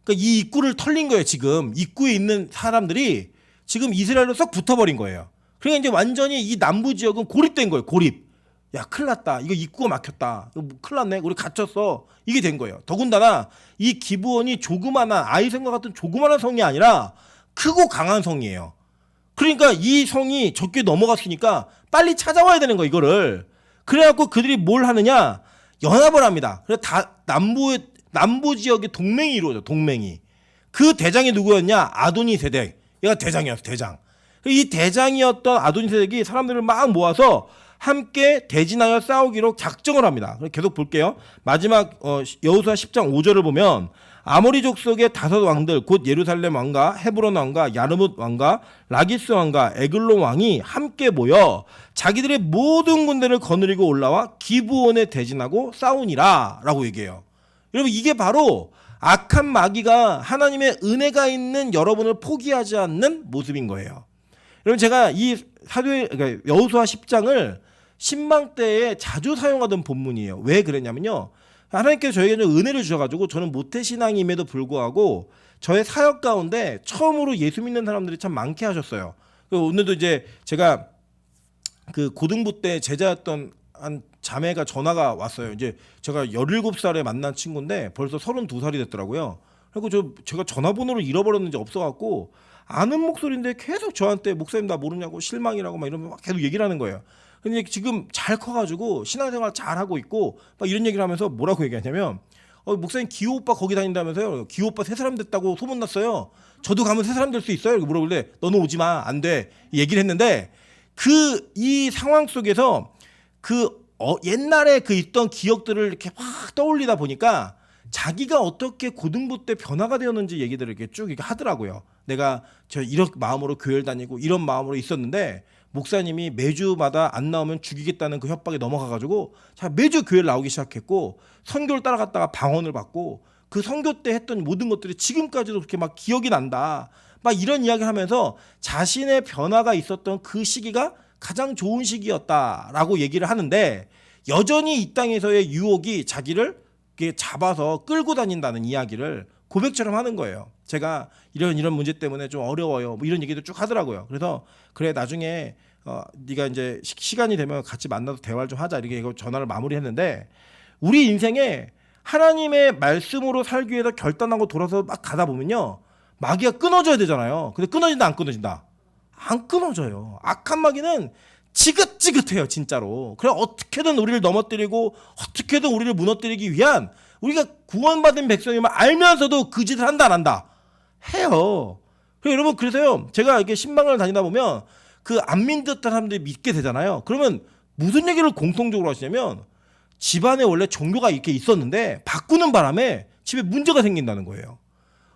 그러니까 이 입구를 털린 거예요. 지금 입구에 있는 사람들이 지금 이스라엘로 썩 붙어버린 거예요. 그러니까 이제 완전히 이 남부 지역은 고립된 거예요. 고립. 야 큰일 났다. 이거 입구가 막혔다. 이거 큰일 났네. 우리 갇혔어. 이게 된 거예요. 더군다나 이 기브온이 조그마한 아이성과 같은 조그마한 성이 아니라 크고 강한 성이에요. 그러니까 이 성이 적게 넘어갔으니까 빨리 찾아와야 되는 거 이거를. 그래갖고 그들이 뭘 하느냐? 연합을 합니다. 그래서 다 남부 지역의 동맹이 이루어져. 동맹이. 그 대장이 누구였냐? 아도니세덱. 얘가 대장이었어. 대장. 이 대장이었던 아도니세덱이 사람들을 막 모아서 함께 대진하여 싸우기로 작정을 합니다. 계속 볼게요. 마지막 여호수아 10장 5절을 보면 아모리 족속의 5 왕들 곧 예루살렘 왕과 헤브론 왕과 야르뭇 왕과 라기스 왕과 에글론 왕이 함께 모여 자기들의 모든 군대를 거느리고 올라와 기브온에 대진하고 싸우니라 라고 얘기해요. 여러분 이게 바로 악한 마귀가 하나님의 은혜가 있는 여러분을 포기하지 않는 모습인 거예요. 여러분 제가 이 그러니까 여호수아 10장을 신방 때에 자주 사용하던 본문이에요. 왜 그랬냐면요. 하나님께서 저에게 은혜를 주셔가지고 저는 모태신앙임에도 불구하고 저의 사역 가운데 처음으로 예수 믿는 사람들이 참 많게 하셨어요. 오늘도 이제 제가 그 고등부 때 제자였던 한 자매가 전화가 왔어요. 이제 제가 17살에 만난 친구인데 벌써 32살이 됐더라고요. 그리고 제가 전화번호를 잃어버렸는지 없어갖고 아는 목소리인데 계속 저한테 목사님 나 모르냐고 실망이라고 막 이러면 막 계속 얘기를 하는 거예요. 근데 지금 잘 커가지고 신앙생활 잘 하고 있고 막 이런 얘기를 하면서 뭐라고 얘기하냐면 목사님 기호 오빠 거기 다닌다면서요. 기호 오빠 3사람 됐다고 소문났어요. 저도 가면 3사람 될 수 있어요? 이렇게 물어보길래 너는 오지 마. 안 돼. 얘기를 했는데 이 상황 속에서 옛날에 있던 기억들을 이렇게 막 떠올리다 보니까 자기가 어떻게 고등부 때 변화가 되었는지 얘기들을 이렇게 쭉 이렇게 하더라고요. 내가 이런 마음으로 교회를 다니고 이런 마음으로 있었는데 목사님이 매주마다 안 나오면 죽이겠다는 그 협박에 넘어가가지고 매주 교회를 나오기 시작했고 선교를 따라갔다가 방언을 받고 그 선교 때 했던 모든 것들이 지금까지도 그렇게 막 기억이 난다. 막 이런 이야기를 하면서 자신의 변화가 있었던 그 시기가 가장 좋은 시기였다라고 얘기를 하는데 여전히 이 땅에서의 유혹이 자기를 이렇게 잡아서 끌고 다닌다는 이야기를 고백처럼 하는 거예요. 제가 이런 문제 때문에 좀 어려워요. 뭐 이런 얘기도 쭉 하더라고요. 그래서 그래 나중에 네가 이제 시간이 되면 같이 만나서 대화를 좀 하자 이렇게 전화를 마무리했는데 우리 인생에 하나님의 말씀으로 살기 위해서 결단하고 돌아서 막 가다 보면요 마귀가 끊어져야 되잖아요. 근데 끊어진다 안 끊어진다? 안 끊어져요. 악한 마귀는 지긋지긋해요 진짜로. 그래 어떻게든 우리를 넘어뜨리고 어떻게든 우리를 무너뜨리기 위한 우리가 구원받은 백성이면 알면서도 그 짓을 한다 안 한다? 해요. 그래서 여러분 그래서요 제가 이렇게 신방을 다니다 보면 그 안 믿었던 사람들이 믿게 되잖아요. 그러면 무슨 얘기를 공통적으로 하시냐면 집안에 원래 종교가 이렇게 있었는데 바꾸는 바람에 집에 문제가 생긴다는 거예요.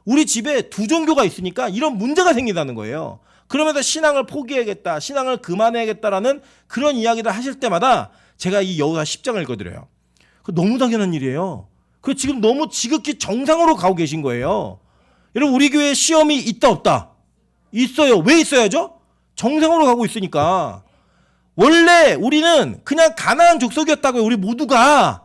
우리 집에 두 종교가 있으니까 이런 문제가 생긴다는 거예요. 그러면서 신앙을 포기해야겠다, 신앙을 그만해야겠다라는 그런 이야기를 하실 때마다 제가 이 여호수아 10장을 읽어드려요. 너무 당연한 일이에요. 그 지금 너무 지극히 정상으로 가고 계신 거예요. 여러분 우리 교회에 시험이 있다 없다? 있어요. 왜 있어야죠? 정상으로 가고 있으니까. 원래 우리는 그냥 가나안 족속이었다고요. 우리 모두가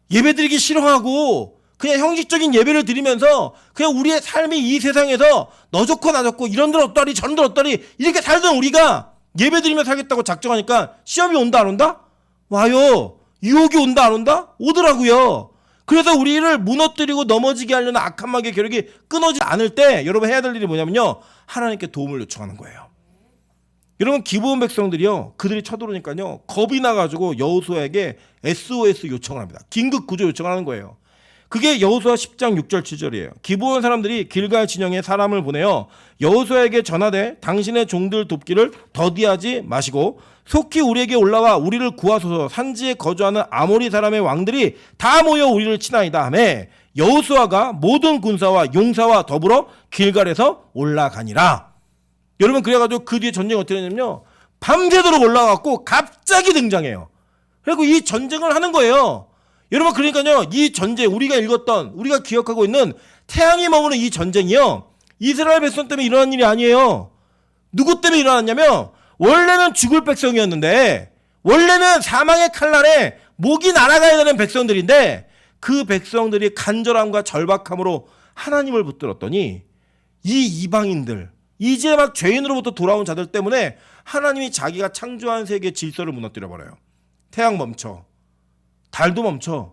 예배드리기 싫어하고 그냥 형식적인 예배를 드리면서 그냥 우리의 삶이 이 세상에서 너 좋고 나 좋고 이런들 어떠리 저런들 어떠리 이렇게 살던 우리가 예배드리며 살겠다고 작정하니까 시험이 온다 안 온다? 와요. 유혹이 온다 안 온다? 오더라고요. 그래서 우리를 무너뜨리고 넘어지게 하려는 악한 마귀의 괴력이 끊어지지 않을 때 여러분 해야 될 일이 뭐냐면요 하나님께 도움을 요청하는 거예요. 여러분 기브온 백성들이요 그들이 쳐들어오니까요 겁이 나가지고 여호수아에게 SOS 요청을 합니다. 긴급 구조 요청을 하는 거예요. 그게 여호수아 10장 6절 7절이에요. 기브온 사람들이 길갈 진영에 사람을 보내어 여호수아에게 전하되 당신의 종들 돕기를 더디하지 마시고 속히 우리에게 올라와 우리를 구하소서. 산지에 거주하는 아모리 사람의 왕들이 다 모여 우리를 치나이다 하매 여호수아가 모든 군사와 용사와 더불어 길갈에서 올라가니라. 여러분 그래가지고 그 뒤에 전쟁이 어떻게 되냐면요 밤새도록 올라가고 갑자기 등장해요. 그리고 이 전쟁을 하는 거예요. 여러분 그러니까요 이 전쟁 우리가 읽었던 우리가 기억하고 있는 태양이 머무는 이 전쟁이요 이스라엘 백성 때문에 일어난 일이 아니에요. 누구 때문에 일어났냐면 원래는 죽을 백성이었는데 원래는 사망의 칼날에 목이 날아가야 되는 백성들인데 그 백성들이 간절함과 절박함으로 하나님을 붙들었더니 이 이방인들 이제 막 죄인으로부터 돌아온 자들 때문에 하나님이 자기가 창조한 세계의 질서를 무너뜨려버려요. 태양 멈춰, 달도 멈춰.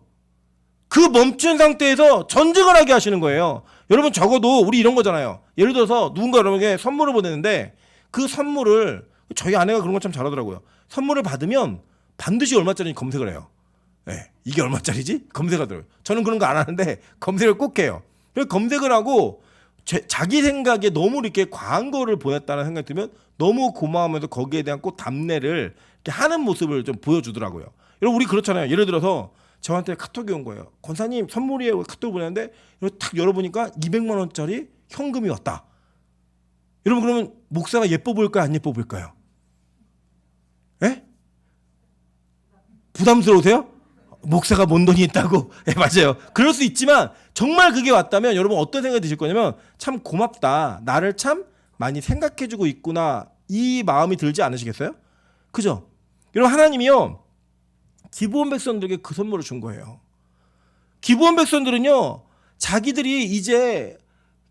그 멈춘 상태에서 전쟁을 하게 하시는 거예요. 여러분 적어도 우리 이런 거잖아요. 예를 들어서 누군가 여러분에게 선물을 보내는데 그 선물을 저희 아내가 그런 거 참 잘하더라고요. 선물을 받으면 반드시 얼마짜리인지 검색을 해요. 네, 이게 얼마짜리지? 검색하더라고요. 저는 그런 거 안 하는데 검색을 꼭 해요. 그래서 검색을 하고 자기 생각에 너무 이렇게 과한 거를 보냈다는 생각이 들면 너무 고마워하면서 거기에 대한 꼭 답례를 이렇게 하는 모습을 좀 보여주더라고요. 여러분 우리 그렇잖아요. 예를 들어서 저한테 카톡이 온 거예요. 권사님 선물이에요. 카톡 보냈는데 탁 열어보니까 200만 원짜리 현금이 왔다. 여러분 그러면 목사가 예뻐 보일까요? 안 예뻐 보일까요? 예? 부담스러우세요? 목사가 뭔 돈이 있다고? 예, 맞아요. 그럴 수 있지만 정말 그게 왔다면 여러분 어떤 생각이 드실 거냐면 참 고맙다. 나를 참 많이 생각해주고 있구나. 이 마음이 들지 않으시겠어요? 그죠? 여러분 하나님이요. 기브온 백성들에게 그 선물을 준 거예요. 기브온 백성들은요. 자기들이 이제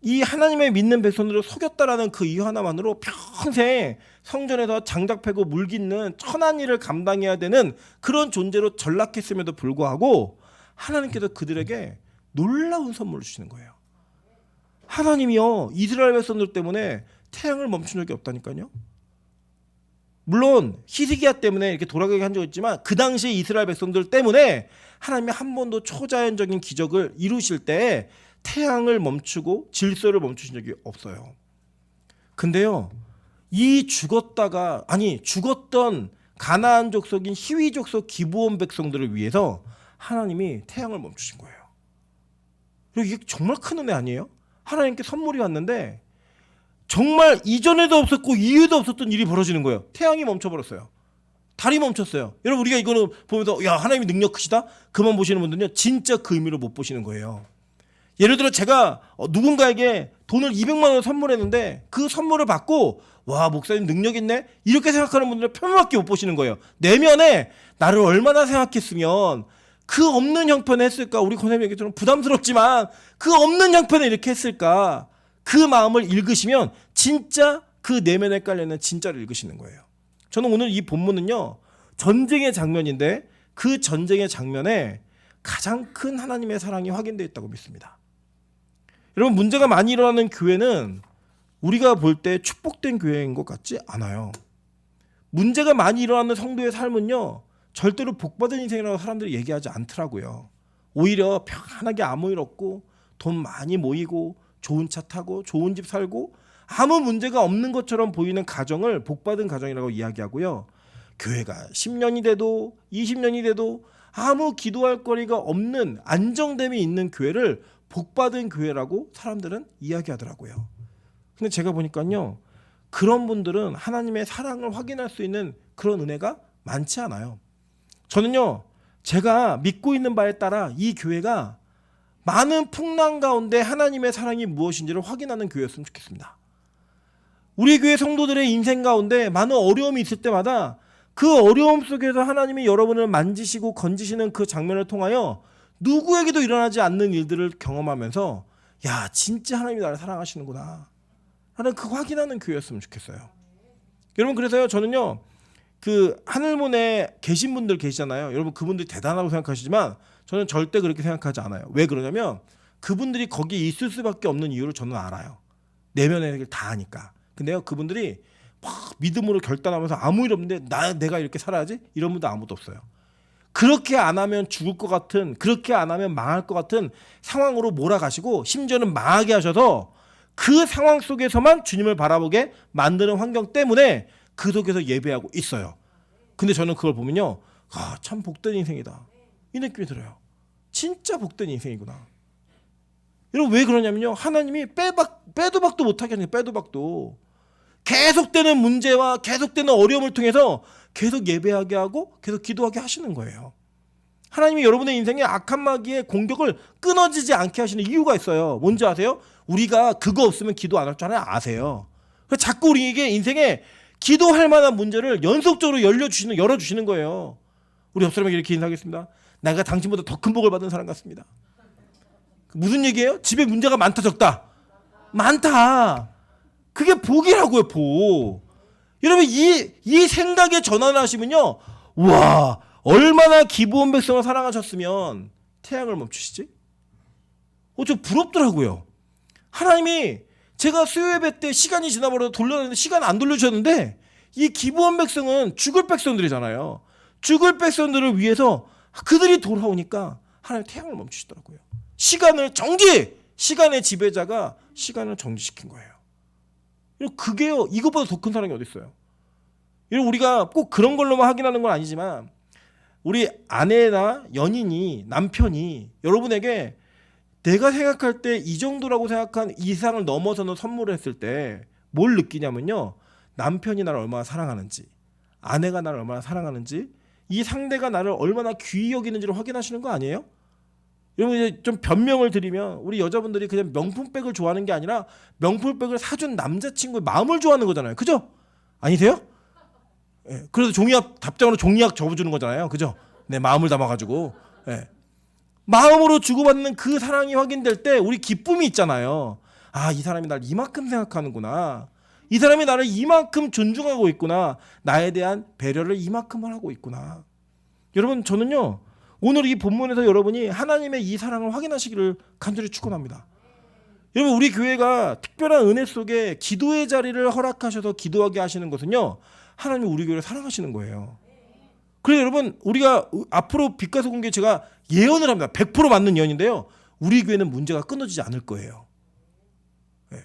이 하나님의 믿는 백성들을 속였다라는 그 이유 하나만으로 평생 성전에서 장작 패고 물 깃는 천한 일을 감당해야 되는 그런 존재로 전락했음에도 불구하고 하나님께서 그들에게 놀라운 선물을 주시는 거예요. 하나님이요 이스라엘 백성들 때문에 태양을 멈춘 적이 없다니까요. 물론 히스기야 때문에 이렇게 돌아가게 한 적이 있지만 그 당시 이스라엘 백성들 때문에 하나님이 한 번도 초자연적인 기적을 이루실 때 태양을 멈추고 질서를 멈추신 적이 없어요. 근데요 이 죽었던 가나안 족속인 히위 족속 기브온 백성들을 위해서 하나님이 태양을 멈추신 거예요. 그리고 이게 정말 큰 은혜 아니에요? 하나님께 선물이 왔는데 정말 이전에도 없었고 이후에도 없었던 일이 벌어지는 거예요. 태양이 멈춰버렸어요. 달이 멈췄어요. 여러분 우리가 이거는 보면서 야 하나님이 능력 크시다? 그만 보시는 분들은요 진짜 그 의미를 못 보시는 거예요. 예를 들어 제가 누군가에게 돈을 200만 원을 선물했는데 그 선물을 받고 와 목사님 능력 있네 이렇게 생각하는 분들은 표면밖에 못 보시는 거예요. 내면에 나를 얼마나 생각했으면 그 없는 형편에 했을까. 우리 권사님 얘기처럼 부담스럽지만 그 없는 형편에 이렇게 했을까. 그 마음을 읽으시면 진짜 그 내면에 깔려있는 진짜를 읽으시는 거예요. 저는 오늘 이 본문은요 전쟁의 장면인데 그 전쟁의 장면에 가장 큰 하나님의 사랑이 확인되어 있다고 믿습니다. 여러분 문제가 많이 일어나는 교회는 우리가 볼 때 축복된 교회인 것 같지 않아요. 문제가 많이 일어나는 성도의 삶은요 절대로 복받은 인생이라고 사람들이 얘기하지 않더라고요. 오히려 편안하게 아무 일 없고 돈 많이 모이고 좋은 차 타고 좋은 집 살고 아무 문제가 없는 것처럼 보이는 가정을 복받은 가정이라고 이야기하고요. 교회가 10년이 돼도 20년이 돼도 아무 기도할 거리가 없는 안정됨이 있는 교회를 복받은 교회라고 사람들은 이야기하더라고요. 근데 제가 보니까요 그런 분들은 하나님의 사랑을 확인할 수 있는 그런 은혜가 많지 않아요. 저는요 제가 믿고 있는 바에 따라 이 교회가 많은 풍랑 가운데 하나님의 사랑이 무엇인지를 확인하는 교회였으면 좋겠습니다. 우리 교회 성도들의 인생 가운데 많은 어려움이 있을 때마다 그 어려움 속에서 하나님이 여러분을 만지시고 건지시는 그 장면을 통하여 누구에게도 일어나지 않는 일들을 경험하면서 야 진짜 하나님이 나를 사랑하시는구나 하는 그 확인하는 교회였으면 좋겠어요. 여러분 그래서요 저는요 그 하늘문에 계신 분들 계시잖아요. 여러분 그분들이 대단하다고 생각하시지만 저는 절대 그렇게 생각하지 않아요. 왜 그러냐면 그분들이 거기 있을 수밖에 없는 이유를 저는 알아요. 내면의 다 아니까. 근데요 그분들이 막 믿음으로 결단하면서 아무 일 없는데 내가 이렇게 살아야지 이런 분도 아무도 없어요. 그렇게 안 하면 죽을 것 같은 그렇게 안 하면 망할 것 같은 상황으로 몰아가시고 심지어는 망하게 하셔서 그 상황 속에서만 주님을 바라보게 만드는 환경 때문에 그 속에서 예배하고 있어요. 근데 저는 그걸 보면요 참 복된 인생이다 이 느낌이 들어요. 진짜 복된 인생이구나. 여러분 왜 그러냐면요 하나님이 빼도 박도 못하게 하는 거예요. 빼도 박도 계속되는 문제와 계속되는 어려움을 통해서 계속 예배하게 하고 계속 기도하게 하시는 거예요. 하나님이 여러분의 인생에 악한 마귀의 공격을 끊어지지 않게 하시는 이유가 있어요. 뭔지 아세요? 우리가 그거 없으면 기도 안 할 줄 아세요. 그래서 자꾸 우리에게 인생에 기도할 만한 문제를 연속적으로 열어주시는 거예요. 우리 옆 사람에게 이렇게 인사하겠습니다. 내가 당신보다 더 큰 복을 받은 사람 같습니다. 무슨 얘기예요? 집에 문제가 많다 적다? 많다. 그게 복이라고요. 복. 여러분 이 생각에 전환을 하시면요 와 얼마나 기브온 백성을 사랑하셨으면 태양을 멈추시지? 좀 부럽더라고요. 하나님이 제가 수요 예배 때 시간이 지나버려서 돌려놨는데 시간 안 돌려주셨는데 이 기브온 백성은 죽을 백성들이잖아요. 죽을 백성들을 위해서 그들이 돌아오니까 하나님 태양을 멈추시더라고요. 시간의 지배자가 시간을 정지시킨 거예요. 그게요 이것보다 더 큰 사랑이 어디 있어요? 우리가 꼭 그런 걸로만 확인하는 건 아니지만 우리 아내나 연인이 남편이 여러분에게 내가 생각할 때 이 정도라고 생각한 이상을 넘어서는 선물을 했을 때 뭘 느끼냐면요 남편이 나를 얼마나 사랑하는지 아내가 나를 얼마나 사랑하는지 이 상대가 나를 얼마나 귀히 여기는지를 확인하시는 거 아니에요? 여러분 이제 좀 변명을 드리면 우리 여자분들이 그냥 명품백을 좋아하는 게 아니라 명품백을 사준 남자친구의 마음을 좋아하는 거잖아요. 그죠? 아니세요? 예, 그래서 답장으로 종이약 접어주는 거잖아요. 그죠? 내 마음을 담아가지고 예. 마음으로 주고받는 그 사랑이 확인될 때 우리 기쁨이 있잖아요. 아, 이 사람이 나를 이만큼 생각하는구나. 이 사람이 나를 이만큼 존중하고 있구나. 나에 대한 배려를 이만큼을 하고 있구나. 여러분 저는요 오늘 이 본문에서 여러분이 하나님의 이 사랑을 확인하시기를 간절히 축원합니다. 여러분 우리 교회가 특별한 은혜 속에 기도의 자리를 허락하셔서 기도하게 하시는 것은요 하나님이 우리 교회를 사랑하시는 거예요. 그래서 여러분 우리가 앞으로 빛과 소금교회 제가 예언을 합니다. 100% 맞는 예언인데요. 우리 교회는 문제가 끊어지지 않을 거예요. 네.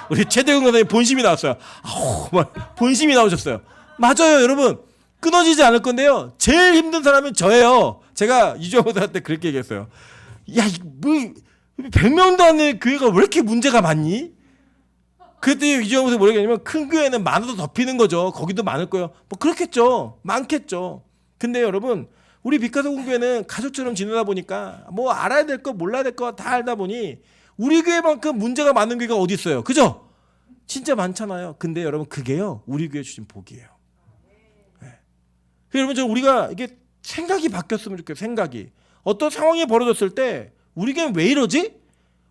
우리 최대근 선생님 본심이 나왔어요. 본심이 나오셨어요. 맞아요 여러분. 끊어지지 않을 건데요. 제일 힘든 사람은 저예요. 제가 이주호한테 그렇게 얘기했어요. 야, 뭐 100명도 안 되는 교회가 왜 이렇게 문제가 많니? 그랬더니 이주호한테 뭐라고 했냐면 큰 교회는 많아도 덮이는 거죠. 거기도 많을 거예요. 뭐 그렇겠죠. 많겠죠. 근데 여러분 우리 빛가서 공교회는 가족처럼 지내다 보니까 뭐 알아야 될 거 몰라야 될 거 다 알다 보니 우리 교회만큼 문제가 많은 교회가 어디 있어요? 그죠? 진짜 많잖아요. 근데 여러분 그게요 우리 교회 주신 복이에요. 네. 여러분 저 우리가 이게 생각이 바뀌었으면 좋겠어요. 생각이 어떤 상황이 벌어졌을 때 우리 교회 왜 이러지?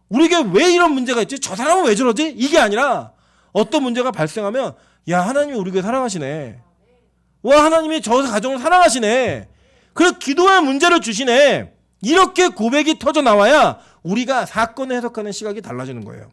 우리 교회 왜 이런 문제가 있지? 저 사람은 왜 저러지? 이게 아니라 어떤 문제가 발생하면 야 하나님이 우리 교회 사랑하시네. 와 하나님이 저 가정을 사랑하시네. 그래서 기도할 문제를 주시네. 이렇게 고백이 터져 나와야 우리가 사건을 해석하는 시각이 달라지는 거예요.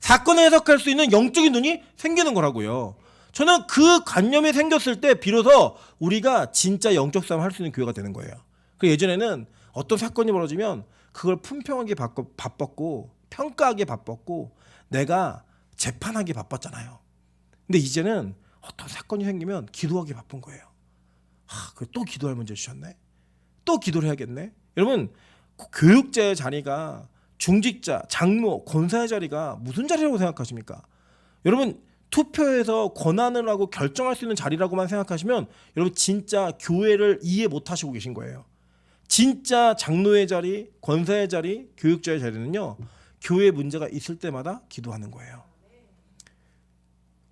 사건을 해석할 수 있는 영적인 눈이 생기는 거라고요. 저는 그 관념이 생겼을 때 비로소 우리가 진짜 영적 싸움 할 수 있는 교회가 되는 거예요. 그 예전에는 어떤 사건이 벌어지면 그걸 품평하기 바빴고 평가하기 바빴고 내가 재판하기 바빴잖아요. 근데 이제는 어떤 사건이 생기면 기도하기 바쁜 거예요. 또 기도할 문제 주셨네. 또 기도를 해야겠네. 여러분 교육자의 자리가 중직자, 장로, 권사의 자리가 무슨 자리라고 생각하십니까? 여러분 투표에서 권한을 하고 결정할 수 있는 자리라고만 생각하시면 여러분 진짜 교회를 이해 못하시고 계신 거예요. 진짜 장로의 자리, 권사의 자리, 교육자의 자리는요 교회 문제가 있을 때마다 기도하는 거예요.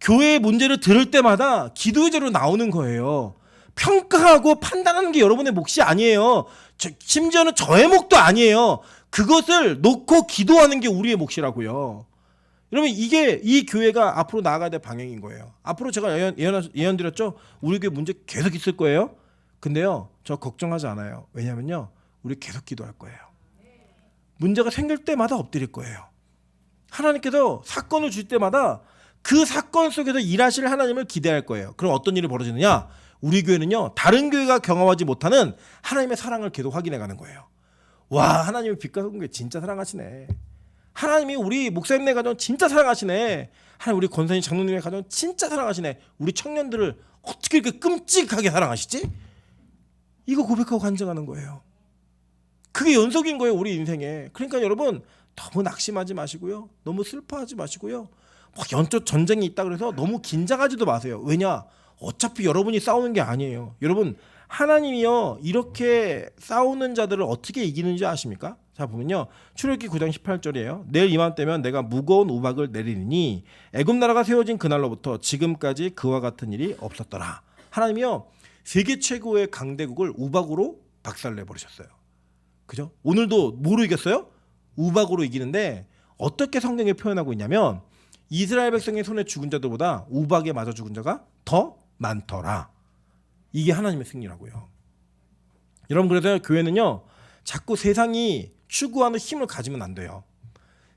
교회의 문제를 들을 때마다 기도의 자리로 나오는 거예요. 평가하고 판단하는 게 여러분의 몫이 아니에요. 심지어는 저의 몫도 아니에요. 그것을 놓고 기도하는 게 우리의 몫이라고요. 여러분 이게 이 교회가 앞으로 나아가야 될 방향인 거예요. 앞으로 제가 예언드렸죠. 우리 교회 문제 계속 있을 거예요. 근데요 저 걱정하지 않아요. 왜냐면요 우리 계속 기도할 거예요. 문제가 생길 때마다 엎드릴 거예요. 하나님께서 사건을 줄 때마다 그 사건 속에서 일하실 하나님을 기대할 거예요. 그럼 어떤 일이 벌어지느냐? 우리 교회는요 다른 교회가 경험하지 못하는 하나님의 사랑을 계속 확인해 가는 거예요. 와 하나님이 빛과 교회 진짜 사랑하시네. 하나님이 우리 목사님네 가정 진짜 사랑하시네. 하나님 우리 권사님 장로님의 가정 진짜 사랑하시네. 우리 청년들을 어떻게 이렇게 끔찍하게 사랑하시지? 이거 고백하고 간증하는 거예요. 그게 연속인 거예요 우리 인생에. 그러니까 여러분 너무 낙심하지 마시고요. 너무 슬퍼하지 마시고요. 연적 전쟁이 있다 그래서 너무 긴장하지도 마세요. 왜냐? 어차피 여러분이 싸우는 게 아니에요. 여러분 하나님이요 이렇게 싸우는 자들을 어떻게 이기는지 아십니까? 자 보면요 출애굽기 9장 18절이에요. 내일 이맘때면 내가 무거운 우박을 내리니 애굽 나라가 세워진 그날로부터 지금까지 그와 같은 일이 없었더라. 하나님이요 세계 최고의 강대국을 우박으로 박살내 버리셨어요. 그죠? 오늘도 뭐로 이겼어요? 우박으로 이기는데 어떻게 성경에 표현하고 있냐면 이스라엘 백성의 손에 죽은 자들보다 우박에 맞아 죽은 자가 더 많더라. 이게 하나님의 승리라고요. 여러분 그래서 교회는요 자꾸 세상이 추구하는 힘을 가지면 안 돼요.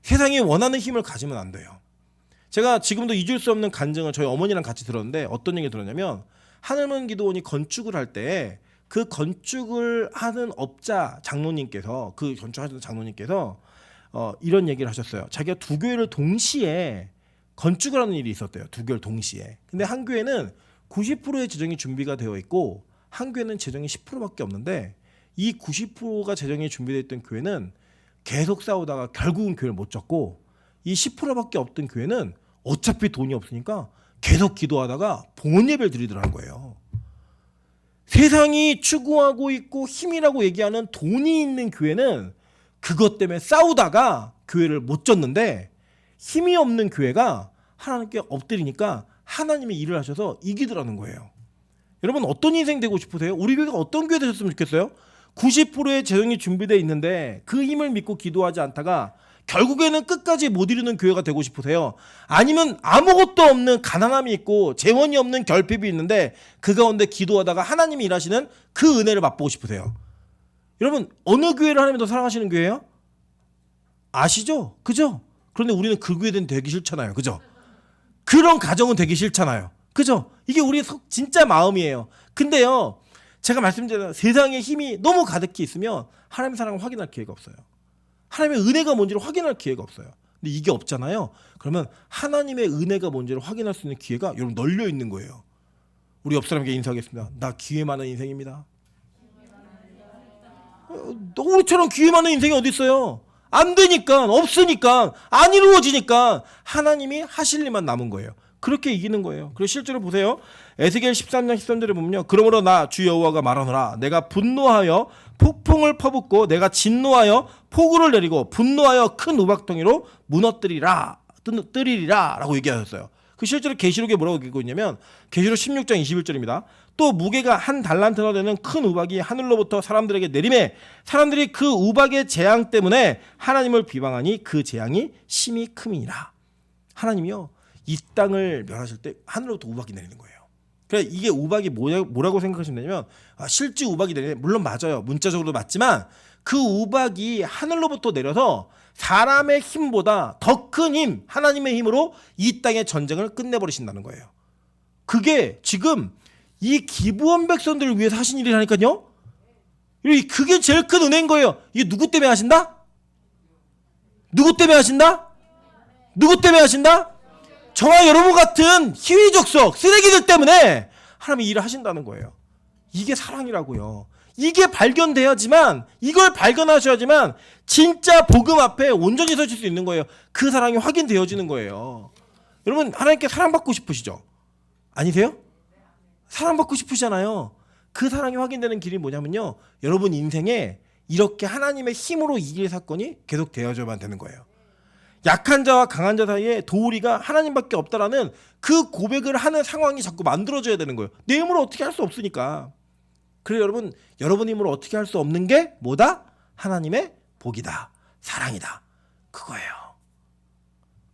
세상이 원하는 힘을 가지면 안 돼요. 제가 지금도 잊을 수 없는 간증을 저희 어머니랑 같이 들었는데 어떤 얘기 들었냐면 하늘문 기도원이 건축을 할 때 그 건축을 하는 업자 장로님께서 그 건축하시는 장로님께서 이런 얘기를 하셨어요. 자기가 두 교회를 동시에 건축을 하는 일이 있었대요. 두 교회를 동시에. 근데 한 교회는 90%의 재정이 준비가 되어 있고 한 교회는 재정이 10%밖에 없는데 이 90%가 재정이 준비되어 있던 교회는 계속 싸우다가 결국은 교회를 못 졌고 이 10%밖에 없던 교회는 어차피 돈이 없으니까 계속 기도하다가 봉헌 예배를 드리더라는 거예요. 세상이 추구하고 있고 힘이라고 얘기하는 돈이 있는 교회는 그것 때문에 싸우다가 교회를 못 졌는데 힘이 없는 교회가 하나님께 엎드리니까 하나님이 일을 하셔서 이기더라는 거예요. 여러분 어떤 인생 되고 싶으세요? 우리 교회가 어떤 교회 되셨으면 좋겠어요? 90%의 재정이 준비되어 있는데 그 힘을 믿고 기도하지 않다가 결국에는 끝까지 못 이루는 교회가 되고 싶으세요? 아니면 아무것도 없는 가난함이 있고 재원이 없는 결핍이 있는데 그 가운데 기도하다가 하나님이 일하시는 그 은혜를 맛보고 싶으세요? 여러분 어느 교회를 하나님이 더 사랑하시는 교회예요? 아시죠? 그죠? 그런데 우리는 그 교회는 되기 싫잖아요. 그죠? 그런 가정은 되기 싫잖아요. 그죠? 이게 우리의 진짜 마음이에요. 근데요 제가 말씀드린 세상에 힘이 너무 가득히 있으면 하나님의 사랑을 확인할 기회가 없어요. 하나님의 은혜가 뭔지를 확인할 기회가 없어요. 근데 이게 없잖아요. 그러면 하나님의 은혜가 뭔지를 확인할 수 있는 기회가 여러분 널려 있는 거예요. 우리 옆 사람에게 인사하겠습니다. 나 기회 많은 인생입니다. 우리처럼 기회 많은 인생이 어디 있어요? 안 되니까, 없으니까, 안 이루어지니까 하나님이 하실 일만 남은 거예요. 그렇게 이기는 거예요. 그래서 실제로 보세요. 에스겔 13장 13절에 보면요. 그러므로 나 주 여호와가 말하노라. 내가 분노하여 폭풍을 퍼붓고 내가 진노하여 폭우를 내리고 분노하여 큰 우박덩이로 무너뜨리라 라고 얘기하셨어요. 그 실제로 계시록에 뭐라고 얘기하고 있냐면 계시록 16장 21절입니다. 또 무게가 한 달란트나 되는 큰 우박이 하늘로부터 사람들에게 내림에 사람들이 그 우박의 재앙 때문에 하나님을 비방하니 그 재앙이 심히 큼이니라. 하나님이요 이 땅을 멸하실 때 하늘로부터 우박이 내리는 거예요. 그래 이게 우박이 뭐라고 생각하시면 되냐면 실제 우박이 내리는 물론 맞아요. 문자적으로도 맞지만 그 우박이 하늘로부터 내려서 사람의 힘보다 더 큰 힘, 하나님의 힘으로 이 땅의 전쟁을 끝내버리신다는 거예요. 그게 지금 이 기브온 백성들을 위해서 하신 일이라니까요. 그게 제일 큰 은혜인 거예요. 이게 누구 때문에 하신다? 누구 때문에 하신다? 누구 때문에 하신다? 저와 여러분 같은 희위적석 쓰레기들 때문에 하나님이 일을 하신다는 거예요. 이게 사랑이라고요. 이게 발견돼야지만 이걸 발견하셔야지만 진짜 복음 앞에 온전히 서실 수 있는 거예요. 그 사랑이 확인되어지는 거예요. 여러분 하나님께 사랑받고 싶으시죠? 아니세요? 사랑받고 싶으시잖아요. 그 사랑이 확인되는 길이 뭐냐면요. 여러분 인생에 이렇게 하나님의 힘으로 이길 사건이 계속 되어져만 되는 거예요. 약한 자와 강한 자 사이에 도우리가 하나님밖에 없다라는 그 고백을 하는 상황이 자꾸 만들어져야 되는 거예요. 내 힘으로 어떻게 할 수 없으니까. 그래서 여러분 힘으로 어떻게 할 수 없는 게 뭐다? 하나님의 복이다. 사랑이다. 그거예요.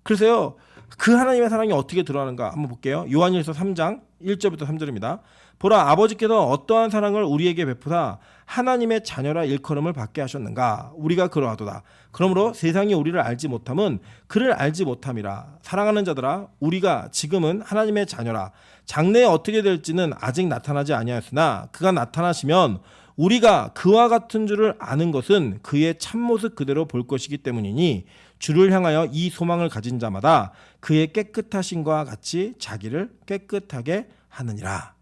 그래서요. 그 하나님의 사랑이 어떻게 드러나는가 한번 볼게요. 요한일서 3장 1절부터 3절입니다. 보라 아버지께서 어떠한 사랑을 우리에게 베푸사 하나님의 자녀라 일컬음을 받게 하셨는가. 우리가 그러하도다. 그러므로 세상이 우리를 알지 못함은 그를 알지 못함이라. 사랑하는 자들아 우리가 지금은 하나님의 자녀라. 장래에 어떻게 될지는 아직 나타나지 아니하였으나 그가 나타나시면 우리가 그와 같은 줄을 아는 것은 그의 참모습 그대로 볼 것이기 때문이니 주를 향하여 이 소망을 가진 자마다 그의 깨끗하심과 같이 자기를 깨끗하게 하느니라.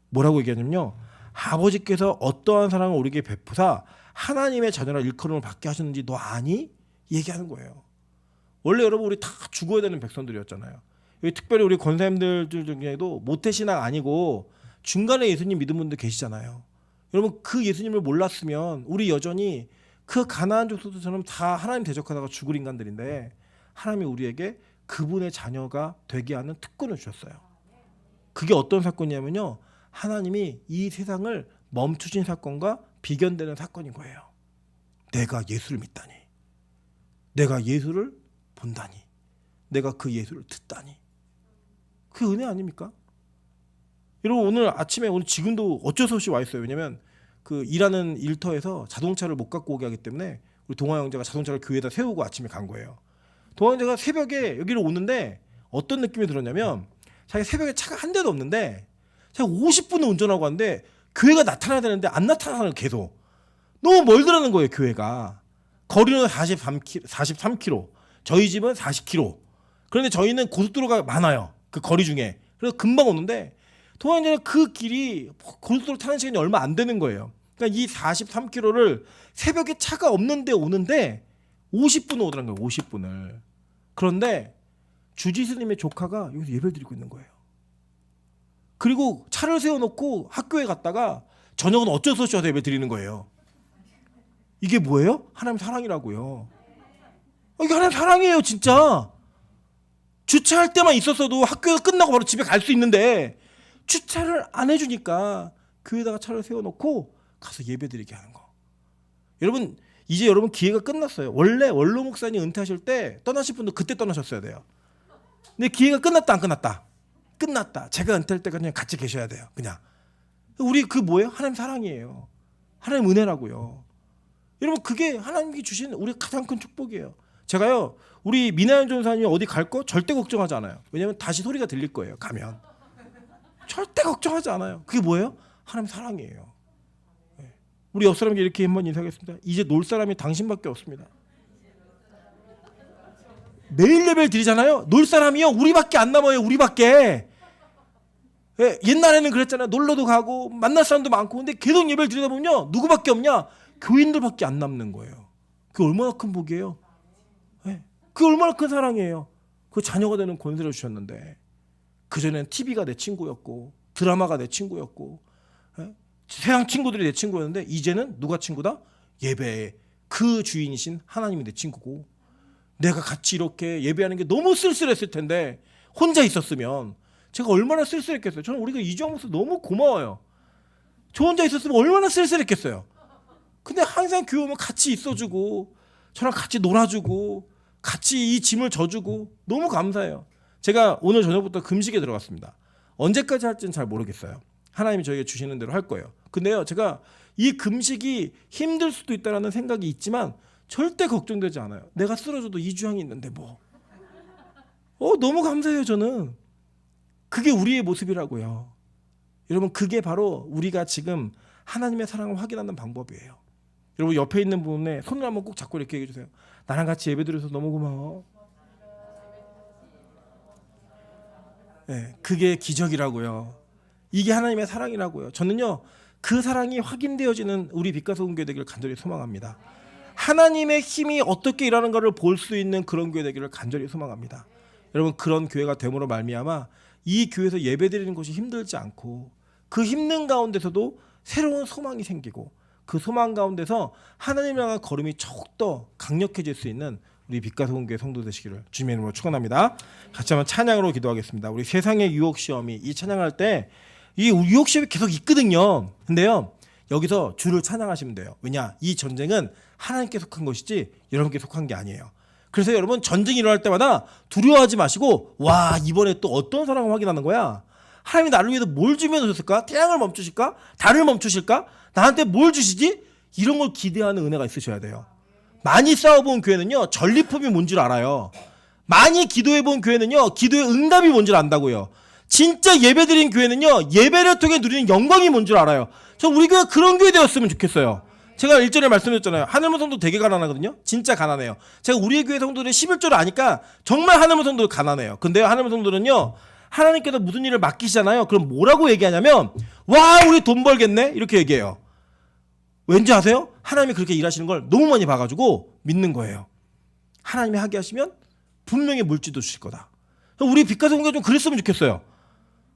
뭐라고 얘기하냐면요. 아버지께서 어떠한 사랑을 우리에게 베푸사 하나님의 자녀라 일컬음을 받게 하셨는지 너 아니? 얘기하는 거예요. 원래 여러분 우리 다 죽어야 되는 백성들이었잖아요. 특별히 우리 권사님들 중에도 모태신앙 아니고 중간에 예수님 믿은 분들 계시잖아요. 여러분 그 예수님을 몰랐으면 우리 여전히 그 가나안 족속들처럼 다 하나님 대적하다가 죽을 인간들인데 하나님이 우리에게 그분의 자녀가 되게 하는 특권을 주셨어요. 그게 어떤 사건이냐면요. 하나님이 이 세상을 멈추신 사건과 비견되는 사건인 거예요. 내가 예수를 믿다니. 내가 예수를 본다니. 내가 그 예수를 듣다니. 그 은혜 아닙니까? 여러분 오늘 아침에 오늘 지금도 어쩔 수 없이 와 있어요. 왜냐면 그 일하는 일터에서 자동차를 못 갖고 오게 하기 때문에 우리 동아 형제가 자동차를 교회에다 세우고 아침에 간 거예요. 동아 형제가 새벽에 여기를 오는데 어떤 느낌이 들었냐면 자기 새벽에 차가 한 대도 없는데 제가 50분을 운전하고 왔는데 교회가 나타나야 되는데 안 나타나는 계속. 너무 멀더라는 거예요, 교회가. 거리는 43km. 저희 집은 40km. 그런데 저희는 고속도로가 많아요. 그 거리 중에. 그래서 금방 오는데 동안에는 그 길이 고속도로 타는 시간이 얼마 안 되는 거예요. 그러니까 이 43km를 새벽에 차가 없는데 오는데 50분을 오더라는 거예요. 50분을. 그런데 주지스님의 조카가 여기서 예배를 드리고 있는 거예요. 그리고 차를 세워놓고 학교에 갔다가 저녁은 어쩔 수 없이 와서 예배 드리는 거예요. 이게 뭐예요? 하나님 사랑이라고요. 이게 하나님 사랑이에요, 진짜. 주차할 때만 있었어도 학교가 끝나고 바로 집에 갈 수 있는데 주차를 안 해주니까 교회에다가 차를 세워놓고 가서 예배드리게 하는 거. 여러분 이제 여러분 기회가 끝났어요. 원래 원로 목사님 은퇴하실 때 떠나실 분도 그때 떠나셨어야 돼요. 근데 기회가 끝났다 안 끝났다? 끝났다. 제가 은퇴할 때까지 그냥 같이 계셔야 돼요. 그냥 우리 그 뭐예요? 하나님 사랑이에요. 하나님 은혜라고요. 여러분 그게 하나님이 주신 우리 가장 큰 축복이에요. 제가요 우리 미나연 전사님이 어디 갈 거 절대 걱정하지 않아요. 왜냐하면 다시 소리가 들릴 거예요. 가면 절대 걱정하지 않아요. 그게 뭐예요? 하나님 사랑이에요. 우리 옆 사람에게 이렇게 한번 인사하겠습니다. 이제 놀 사람이 당신밖에 없습니다. 매일 예배를 드리잖아요. 놀 사람이요 우리밖에 안 남아요. 우리밖에. 옛날에는 그랬잖아요. 놀러도 가고 만날 사람도 많고 근데 계속 예배를 드리다 보면요 누구밖에 없냐? 교인들밖에 안 남는 거예요. 그게 얼마나 큰 복이에요. 그게 얼마나 큰 사랑이에요. 그 자녀가 되는 권세를 주셨는데 그전엔 TV가 내 친구였고 드라마가 내 친구였고 세상 친구들이 내 친구였는데 이제는 누가 친구다? 예배의 그 주인이신 하나님이 내 친구고 내가 같이 이렇게 예배하는 게 너무 쓸쓸했을 텐데 혼자 있었으면 제가 얼마나 쓸쓸했겠어요. 저는 우리가 이주영 목사 너무 고마워요. 저 혼자 있었으면 얼마나 쓸쓸했겠어요. 근데 항상 교회 오면 같이 있어주고 저랑 같이 놀아주고 같이 이 짐을 져주고 너무 감사해요. 제가 오늘 저녁부터 금식에 들어갔습니다. 언제까지 할지는 잘 모르겠어요. 하나님이 저에게 주시는 대로 할 거예요. 근데요, 제가 이 금식이 힘들 수도 있다는 생각이 있지만 절대 걱정되지 않아요. 내가 쓰러져도 이주향이 있는데 뭐. 너무 감사해요. 저는. 그게 우리의 모습이라고요. 여러분, 그게 바로 우리가 지금 하나님의 사랑을 확인하는 방법이에요. 여러분, 옆에 있는 분의 손을 한번 꼭 잡고 이렇게 얘기해 주세요. 나랑 같이 예배드려서 너무 고마워. 네, 그게 기적이라고요. 이게 하나님의 사랑이라고요. 저는요, 그 사랑이 확인되어지는 우리 빛과 소금 교회 되기를 간절히 소망합니다. 하나님의 힘이 어떻게 일하는 것을 볼 수 있는 그런 교회 되기를 간절히 소망합니다. 여러분, 그런 교회가 됨으로 말미암아 이 교회에서 예배드리는 것이 힘들지 않고 그 힘든 가운데서도 새로운 소망이 생기고 그 소망 가운데서 하나님을 향한 걸음이 더욱더 강력해질 수 있는 우리 빛과 소금 교회 성도 되시기를 주님의 이름으로 축원합니다. 같이 한번 찬양으로 기도하겠습니다. 우리 세상의 유혹 시험이 이 찬양할 때 이 유혹 시험이 계속 있거든요. 근데요, 여기서 주를 찬양하시면 돼요. 왜냐? 이 전쟁은 하나님께 속한 것이지 여러분께 속한 게 아니에요. 그래서 여러분, 전쟁이 일어날 때마다 두려워하지 마시고, 와, 이번에 또 어떤 사랑을 확인하는 거야? 하나님이 나를 위해서 뭘 주셨을까? 태양을 멈추실까? 달을 멈추실까? 나한테 뭘 주시지? 이런 걸 기대하는 은혜가 있으셔야 돼요. 많이 싸워본 교회는요, 전리품이 뭔 줄 알아요. 많이 기도해본 교회는요, 기도의 응답이 뭔 줄 안다고요. 진짜 예배드린 교회는요, 예배를 통해 누리는 영광이 뭔 줄 알아요. 저 우리 교회 그런 교회 되었으면 좋겠어요. 제가 1절에 말씀드렸잖아요. 하늘문 성도 되게 가난하거든요. 진짜 가난해요. 제가 우리 교회 성도들의 11조를 아니까 정말 하늘문 성도들 가난해요. 근데요, 하늘문 성도들은요, 하나님께서 무슨 일을 맡기시잖아요. 그럼 뭐라고 얘기하냐면, 와, 우리 돈 벌겠네? 이렇게 얘기해요. 왠지 아세요? 하나님이 그렇게 일하시는 걸 너무 많이 봐가지고 믿는 거예요. 하나님이 하게 하시면 분명히 물질도 주실 거다. 우리 빛과 소금가 좀 그랬으면 좋겠어요.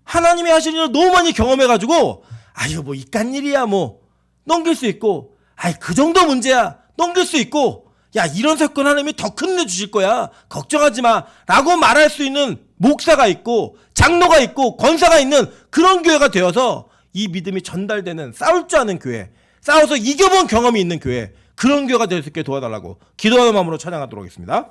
하나님이 하시는 일을 너무 많이 경험해가지고, 아유, 뭐 이깟 일이야, 뭐 넘길 수 있고, 아이, 그 정도 문제야, 넘길 수 있고, 야, 이런 사건 하나님이 더 큰 일 주실 거야, 걱정하지 마 라고 말할 수 있는 목사가 있고 장로가 있고 권사가 있는 그런 교회가 되어서 이 믿음이 전달되는, 싸울 줄 아는 교회, 싸워서 이겨본 경험이 있는 교회, 그런 교회가 될 수 있게 도와달라고 기도하는 마음으로 찬양하도록 하겠습니다.